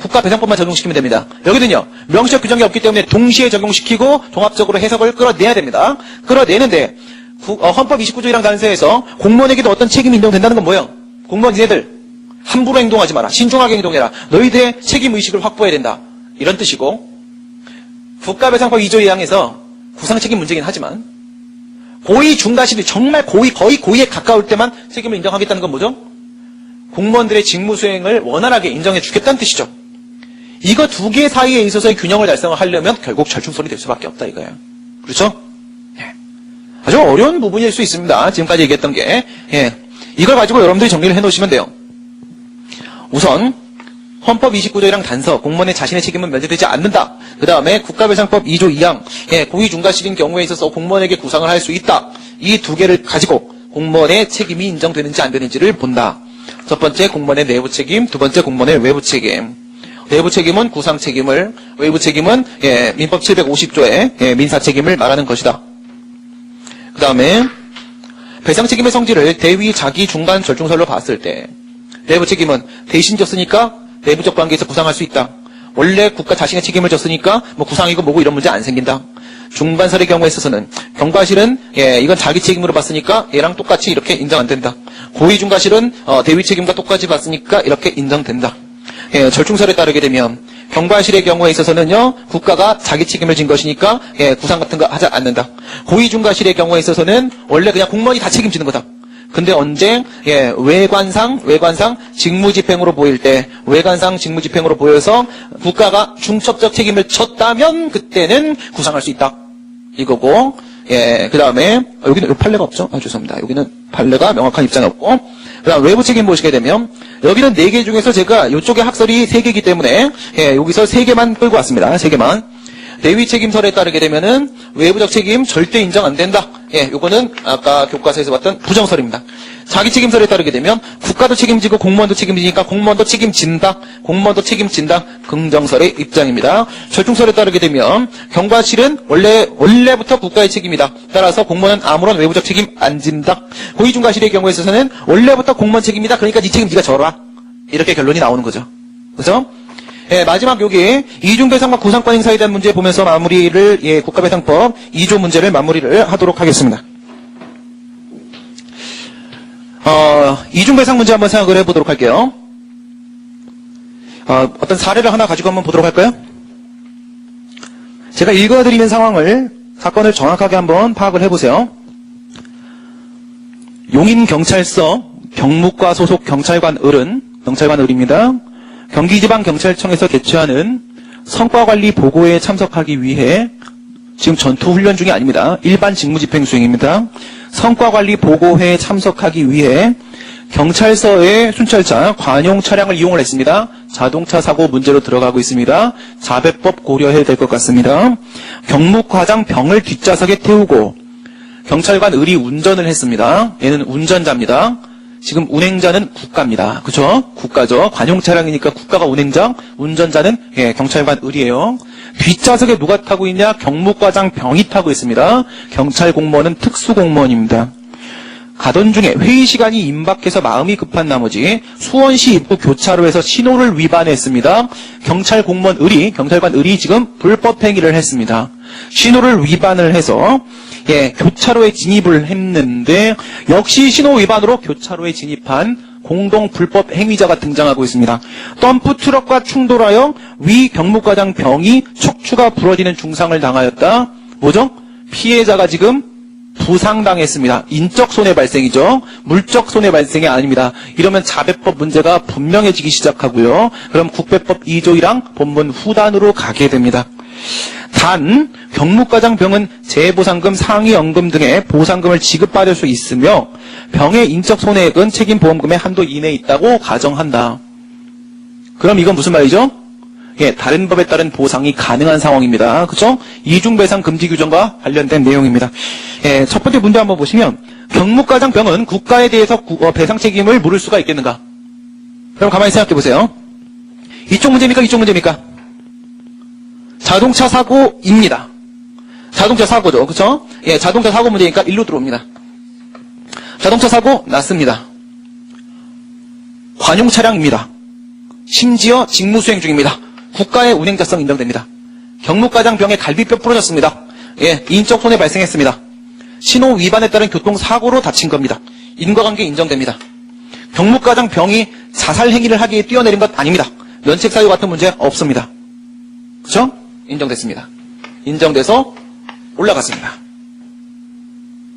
국가배상법만 적용시키면 됩니다. 여기는요. 명시적 규정이 없기 때문에 동시에 적용시키고 종합적으로 해석을 끌어내야 됩니다. 끌어내는데 헌법 29조 1항 단서에서 공무원에게도 어떤 책임이 인정된다는 건 뭐예요? 공무원 얘네들 함부로 행동하지 마라. 신중하게 행동해라. 너희들의 책임의식을 확보해야 된다. 이런 뜻이고 국가배상법 2조 2항에서 구상책임 문제긴 하지만 고의 중과실이 정말 거의 고의에 가까울 때만 책임을 인정하겠다는 건 뭐죠? 공무원들의 직무 수행을 원활하게 인정해 주겠다는 뜻이죠. 이거 두 개 사이에 있어서의 균형을 달성을 하려면 결국 절충설이 될 수밖에 없다 이거예요. 그렇죠? 아주 어려운 부분일 수 있습니다. 지금까지 얘기했던 게. 이걸 가지고 여러분들이 정리를 해놓으시면 돼요. 우선 헌법 29조 1항 단서 공무원의 자신의 책임은 면제되지 않는다. 그 다음에 국가배상법 2조 2항 고의중과실인 경우에 있어서 공무원에게 구상을 할 수 있다. 이 두 개를 가지고 공무원의 책임이 인정되는지 안 되는지를 본다. 첫 번째 공무원의 내부 책임, 두 번째 공무원의 외부 책임. 내부 책임은 구상 책임을, 외부 책임은 민법 750조의 민사 책임을 말하는 것이다. 그 다음에 배상 책임의 성질을 대위, 자기, 중간, 절충설로 봤을 때 내부 책임은 대신 졌으니까 내부적 관계에서 구상할 수 있다. 원래 국가 자신의 책임을 졌으니까 뭐 구상이고 뭐고 이런 문제 안 생긴다. 중간설의 경우에 있어서는 경과실은 이건 자기 책임으로 봤으니까 얘랑 똑같이 이렇게 인정 안 된다. 고의중과실은 대위 책임과 똑같이 봤으니까 이렇게 인정된다. 절충설에 따르게 되면 경과실의 경우에 있어서는요 국가가 자기 책임을 진 것이니까 구상 같은 거 하지 않는다. 고의중과실의 경우에 있어서는 원래 그냥 공무원이 다 책임지는 거다. 근데 언제 외관상 직무집행으로 보일 때 외관상 직무집행으로 보여서 국가가 중첩적 책임을 졌다면 그때는 구상할 수 있다. 이거고 그 다음에 여기는 판례가 없죠? 죄송합니다. 여기는 판례가 명확한 입장이 없고 그 다음 외부 책임 보시게 되면 여기는 4개 중에서 제가 이쪽에 학설이 3개이기 때문에 여기서 3개만 끌고 왔습니다. 3개만. 대위 책임설에 따르게 되면은 외부적 책임 절대 인정 안 된다. 요거는 아까 교과서에서 봤던 부정설입니다. 자기 책임설에 따르게 되면 국가도 책임지고 공무원도 책임지니까 공무원도 책임진다. 공무원도 책임진다. 긍정설의 입장입니다. 절충설에 따르게 되면 경과실은 원래부터 국가의 책임이다. 따라서 공무원은 아무런 외부적 책임 안 진다. 고의중과실의 경우에 있어서는 원래부터 공무원 책임이다. 그러니까 네 책임 네가 져라. 이렇게 결론이 나오는 거죠. 그렇죠? 예, 마지막 여기 이중배상과 구상권 행사에 대한 문제 보면서 마무리를 국가배상법 2조 문제를 마무리를 하도록 하겠습니다. 이중배상 문제 한번 생각을 해보도록 할게요. 어떤 사례를 하나 가지고 한번 보도록 할까요? 제가 읽어드리는 사건을 정확하게 한번 파악을 해보세요. 용인경찰서 경무과 소속 경찰관을입니다. 경기지방경찰청에서 개최하는 성과관리 보고회에 참석하기 위해 지금 전투훈련 중이 아닙니다. 일반 직무집행 수행입니다. 성과관리 보고회에 참석하기 위해 경찰서의 순찰차 관용 차량을 이용을 했습니다. 자동차 사고 문제로 들어가고 있습니다. 자배법 고려해야 될 것 같습니다. 경무과장 병을 뒷좌석에 태우고 경찰관 을이 운전을 했습니다. 얘는 운전자입니다. 지금 운행자는 국가입니다. 그죠? 국가죠. 관용 차량이니까 국가가 운행자, 운전자는 경찰관 을이에요. 뒷좌석에 누가 타고 있냐? 경무과장 병이 타고 있습니다. 경찰 공무원은 특수공무원입니다. 가던 중에 회의 시간이 임박해서 마음이 급한 나머지 수원시 입구 교차로에서 신호를 위반했습니다. 경찰관 을이 지금 불법 행위를 했습니다. 신호를 위반을 해서 교차로에 진입을 했는데 역시 신호 위반으로 교차로에 진입한 공동 불법 행위자가 등장하고 있습니다. 덤프 트럭과 충돌하여 위 경무과장 병이 척추가 부러지는 중상을 당하였다. 뭐죠? 피해자가 지금 부상당했습니다. 인적 손해 발생이죠. 물적 손해 발생이 아닙니다. 이러면 자배법 문제가 분명해지기 시작하고요. 그럼 국배법 2조 1항 본문 후단으로 가게 됩니다. 단 경무과장 병은 재보상금, 상위연금 등의 보상금을 지급받을 수 있으며 병의 인적 손해액은 책임보험금의 한도 이내에 있다고 가정한다. 그럼 이건 무슨 말이죠? 다른 법에 따른 보상이 가능한 상황입니다. 그렇죠? 이중배상 금지 규정과 관련된 내용입니다. 첫 번째 문제 한번 보시면 경무과장 병은 국가에 대해서 배상 책임을 물을 수가 있겠는가? 그럼 가만히 생각해 보세요. 이쪽 문제입니까? 이쪽 문제입니까? 자동차 사고입니다. 자동차 사고죠. 그렇죠? 자동차 사고 문제니까 일로 들어옵니다. 자동차 사고 났습니다. 관용 차량입니다. 심지어 직무수행 중입니다. 국가의 운행자성 인정됩니다. 경무과장 병의 갈비뼈 부러졌습니다. 인적 손해 발생했습니다. 신호 위반에 따른 교통사고로 다친 겁니다. 인과관계 인정됩니다. 경무과장 병이 자살 행위를 하기에 뛰어내린 것 아닙니다. 면책사유 같은 문제 없습니다. 그렇죠? 인정됐습니다. 인정돼서 올라갔습니다.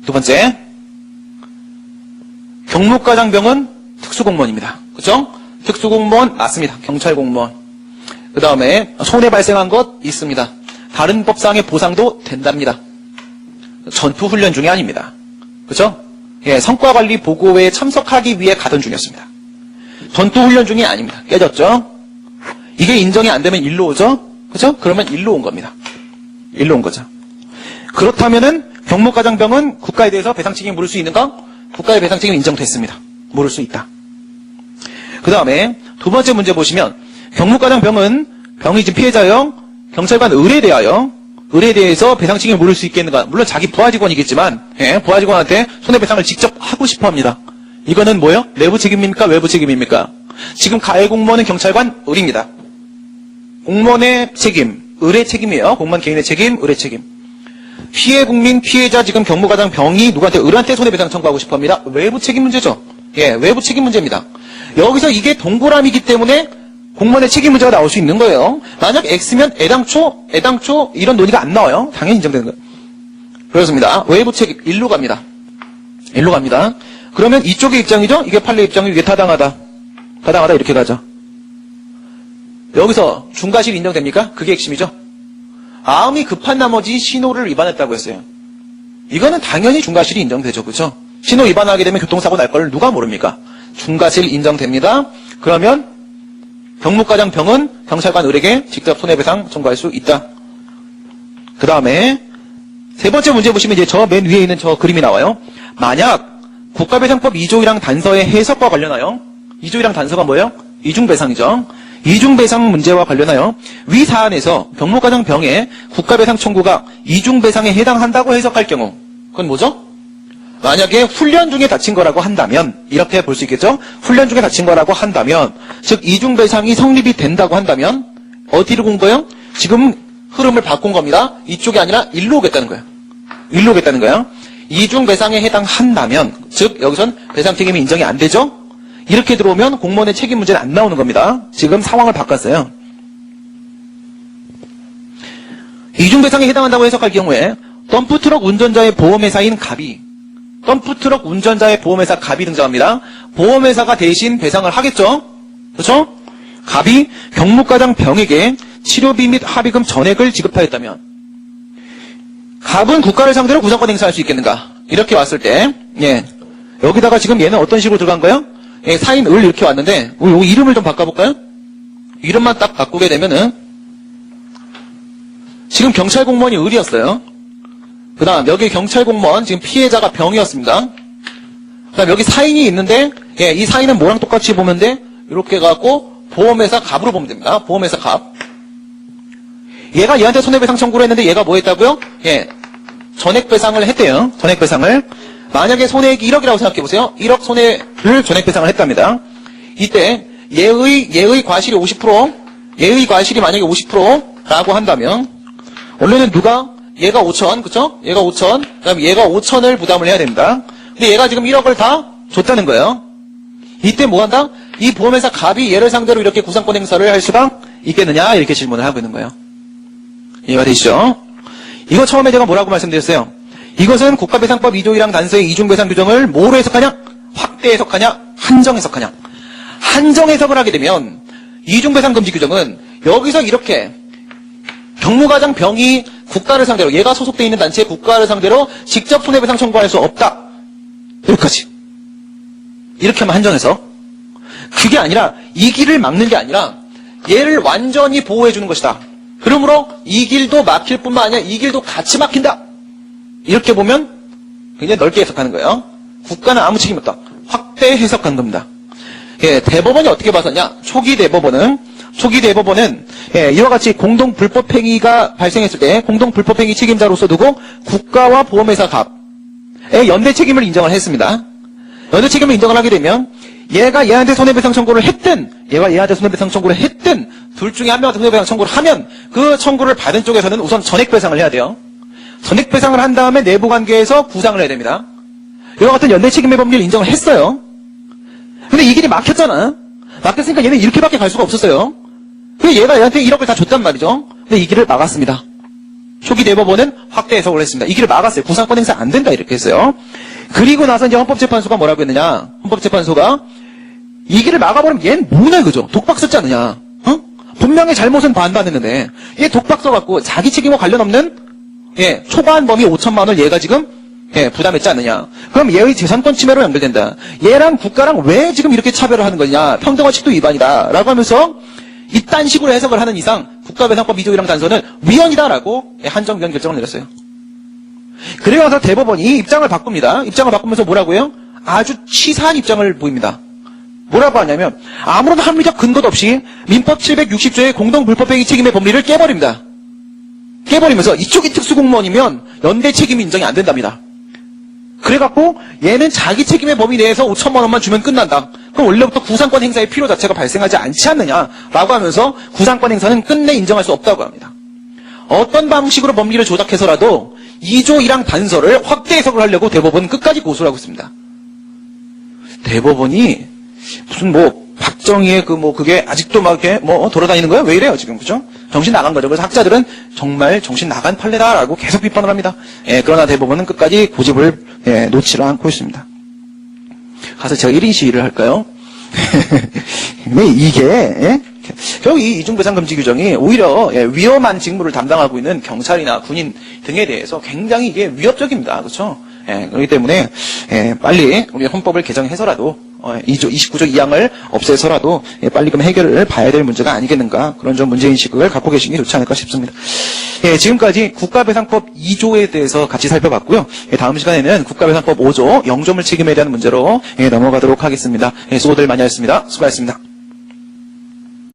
두 번째, 경무과장 병은 특수공무원입니다. 그렇죠? 특수공무원 맞습니다. 경찰공무원. 그 다음에 손해 발생한 것 있습니다. 다른 법상의 보상도 된답니다. 전투훈련 중이 아닙니다. 그렇죠? 성과관리 보고회에 참석하기 위해 가던 중이었습니다. 전투훈련 중이 아닙니다. 깨졌죠? 이게 인정이 안 되면 일로 오죠? 그렇죠? 그러면 일로 온 겁니다. 일로 온 거죠. 그렇다면은 경무과장병은 국가에 대해서 배상 책임을 물을 수 있는가? 국가의 배상 책임이 인정됐습니다. 물을 수 있다. 그 다음에 두 번째 문제 보시면 경무과장병은 병이 지금 피해자요. 경찰관 을에 대해서 배상 책임을 물을 수 있겠는가? 물론 자기 부하직원이겠지만 부하직원한테 손해배상을 직접 하고 싶어합니다. 이거는 뭐예요? 내부 책임입니까? 외부 책임입니까? 지금 가해 공무원은 경찰관 을입니다. 공무원의 책임, 을의 책임이에요. 공무원 개인의 책임, 을의 책임. 피해 국민, 피해자 지금 경무과장 병이 누구한테 을한테 손해배상 청구하고 싶어합니다. 외부 책임 문제죠. 외부 책임 문제입니다. 여기서 이게 동그라미이기 때문에 공무원의 책임 문제가 나올 수 있는 거예요. 만약 X면 애당초 이런 논의가 안 나와요. 당연히 인정되는 거예요. 그렇습니다. 외부 책임 일로 갑니다. 일로 갑니다. 그러면 이쪽의 입장이죠. 이게 판례 입장이 이게 타당하다 이렇게 가죠. 여기서 중과실 인정됩니까? 그게 핵심이죠. 마음이 급한 나머지 신호를 위반했다고 했어요. 이거는 당연히 중과실이 인정되죠. 그렇죠? 신호 위반하게 되면 교통사고 날 걸 누가 모릅니까? 중과실 인정됩니다. 그러면 경무과장 병은 경찰관 을에게 직접 손해배상 청구할 수 있다. 그 다음에 세 번째 문제 보시면 이제 저 맨 위에 있는 저 그림이 나와요. 만약 국가배상법 2조 1항 단서의 해석과 관련하여, 2조 1항 단서가 뭐예요? 이중배상이죠. 이중배상 문제와 관련하여 위 사안에서 경무과정병에 국가배상 청구가 이중배상에 해당한다고 해석할 경우, 그건 뭐죠? 만약에 훈련 중에 다친 거라고 한다면, 이렇게 볼 수 있겠죠? 훈련 중에 다친 거라고 한다면, 즉 이중배상이 성립이 된다고 한다면 어디로 온 거예요? 지금 흐름을 바꾼 겁니다. 이쪽이 아니라 일로 오겠다는 거예요. 일로 오겠다는 거예요. 이중배상에 해당한다면, 즉 여기선 배상 책임이 인정이 안 되죠? 이렇게 들어오면 공무원의 책임 문제는 안 나오는 겁니다. 지금 상황을 바꿨어요. 이중배상에 해당한다고 해석할 경우에 덤프트럭 운전자의 보험회사인 갑이, 덤프트럭 운전자의 보험회사 갑이 등장합니다. 보험회사가 대신 배상을 하겠죠? 그렇죠? 갑이 경무과장 병에게 치료비 및 합의금 전액을 지급하였다면 갑은 국가를 상대로 구상권 행사할 수 있겠는가? 이렇게 왔을 때, 예, 여기다가 지금 얘는 어떤 식으로 들어간 거예요? 예, 사인 을 이렇게 왔는데, 요 이름을 좀 바꿔볼까요? 이름만 딱 바꾸게 되면은, 지금 경찰 공무원이 을이었어요. 그 다음, 여기 경찰 공무원, 지금 피해자가 병이었습니다. 그 다음, 여기 사인이 있는데, 예, 이 사인은 뭐랑 똑같이 보면 돼? 이렇게 해갖고, 보험회사 갑으로 보면 됩니다. 보험회사 갑. 얘가 얘한테 손해배상 청구를 했는데, 얘가 뭐 했다고요? 예, 전액배상을 했대요. 전액배상을. 만약에 손해액이 1억이라고 생각해보세요. 1억 손해를 전액배상을 했답니다. 이때 얘의 과실이 50%, 얘의 과실이 만약에 50%라고 한다면 원래는 누가? 얘가 5천, 그쵸? 얘가 5천, 그 다음에 얘가 5천을 부담을 해야 됩니다. 근데 얘가 지금 1억을 다 줬다는 거예요. 이때 뭐 한다? 이 보험회사 갑이 얘를 상대로 이렇게 구상권 행사를 할 수가 있겠느냐? 이렇게 질문을 하고 있는 거예요. 이해가 되시죠? 이거 처음에 제가 뭐라고 말씀드렸어요? 이것은 국가배상법 2조 1항 단서의 이중배상 규정을 뭐로 해석하냐? 확대 해석하냐? 한정 해석하냐? 한정 해석을 하게 되면 이중배상 금지 규정은 여기서 이렇게 경무과장 병이 국가를 상대로, 얘가 소속되어 있는 단체의 국가를 상대로 직접 손해배상 청구할 수 없다. 여기까지. 이렇게 하면 한정 해석. 그게 아니라 이 길을 막는 게 아니라 얘를 완전히 보호해 주는 것이다. 그러므로 이 길도 막힐 뿐만 아니라 이 길도 같이 막힌다. 이렇게 보면 굉장히 넓게 해석하는 거예요. 국가는 아무 책임 없다. 확대 해석한 겁니다. 예, 대법원이 어떻게 봐서냐? 초기 대법원은 예, 이와 같이 공동 불법행위가 발생했을 때 공동 불법행위 책임자로서 두고 국가와 보험회사 갑의 연대 책임을 인정을 했습니다. 연대 책임을 인정을 하게 되면 얘가 얘한테 손해배상 청구를 했든 얘가 얘한테 손해배상 청구를 했든 둘 중에 한 명한테 손해배상 청구를 하면 그 청구를 받은 쪽에서는 우선 전액배상을 해야 돼요. 전액배상을 한 다음에 내부관계에서 구상을 해야 됩니다. 이와 같은 연대 책임의 법리를 인정을 했어요. 근데 이 길이 막혔잖아. 막혔으니까 얘는 이렇게밖에 갈 수가 없었어요. 그래서 얘가 얘한테 1억을 다 줬단 말이죠. 근데 이 길을 막았습니다. 초기 대법원은 확대 해석을 했습니다. 이 길을 막았어요. 구상권 행사 안 된다 이렇게 했어요. 그리고 나서 이제 헌법재판소가 뭐라고 했느냐. 헌법재판소가 이 길을 막아버리면 얘는 뭐냐 그죠. 독박 썼지 않느냐. 분명히 잘못은 반반했는데 얘 독박 써갖고 자기 책임과 관련 없는 예, 초과한 범위 5천만 원을 얘가 지금 예, 부담했지 않느냐. 그럼 얘의 재산권 침해로 연결된다. 얘랑 국가랑 왜 지금 이렇게 차별을 하는 거냐. 평등원칙도 위반이다. 라고 하면서 이딴 식으로 해석을 하는 이상 국가배상법 2조 1항 단서는 위헌이다라고 예, 한정변 결정을 내렸어요. 그리고 나서 대법원이 입장을 바꿉니다. 입장을 바꾸면서 뭐라고 해요? 아주 치사한 입장을 보입니다. 뭐라고 하냐면 아무런 합리적 근거도 없이 민법 760조의 공동불법행위 책임의 법리를 깨버립니다. 깨버리면서 이쪽이 특수공무원이면 연대 책임이 인정이 안 된답니다. 그래갖고 얘는 자기 책임의 범위 내에서 5천만 원만 주면 끝난다. 그럼 원래부터 구상권 행사의 필요 자체가 발생하지 않지 않느냐라고 하면서 구상권 행사는 끝내 인정할 수 없다고 합니다. 어떤 방식으로 법리를 조작해서라도 2조 1항 단서를 확대 해석을 하려고 대법원은 끝까지 고소를 하고 있습니다. 대법원이 무슨 박정희의 그게 아직도 막 이렇게 돌아다니는 거예요? 왜 이래요, 지금, 그죠? 정신 나간 거죠. 그래서 학자들은 정말 정신 나간 판례다라고 계속 비판을 합니다. 예, 그러나 대법원은 끝까지 고집을, 예, 놓지를 않고 있습니다. 가서 제가 1인 시위를 할까요? 근데 이게, 예? 결국 이 이중배상금지 규정이 오히려 예, 위험한 직무를 담당하고 있는 경찰이나 군인 등에 대해서 굉장히 이게 위협적입니다. 그렇죠? 예, 그렇기 때문에, 예, 빨리 우리 헌법을 개정해서라도 2조 29조 2항을 없애서라도 빨리 좀 해결을 봐야 될 문제가 아니겠는가, 그런 좀 문제인식을 갖고 계시는 게 좋지 않을까 싶습니다. 지금까지 국가배상법 2조에 대해서 같이 살펴봤고요. 다음 시간에는 국가배상법 5조 영조물 책임에 대한 문제로 넘어가도록 하겠습니다. 수고들 많이 하셨습니다. 수고하셨습니다.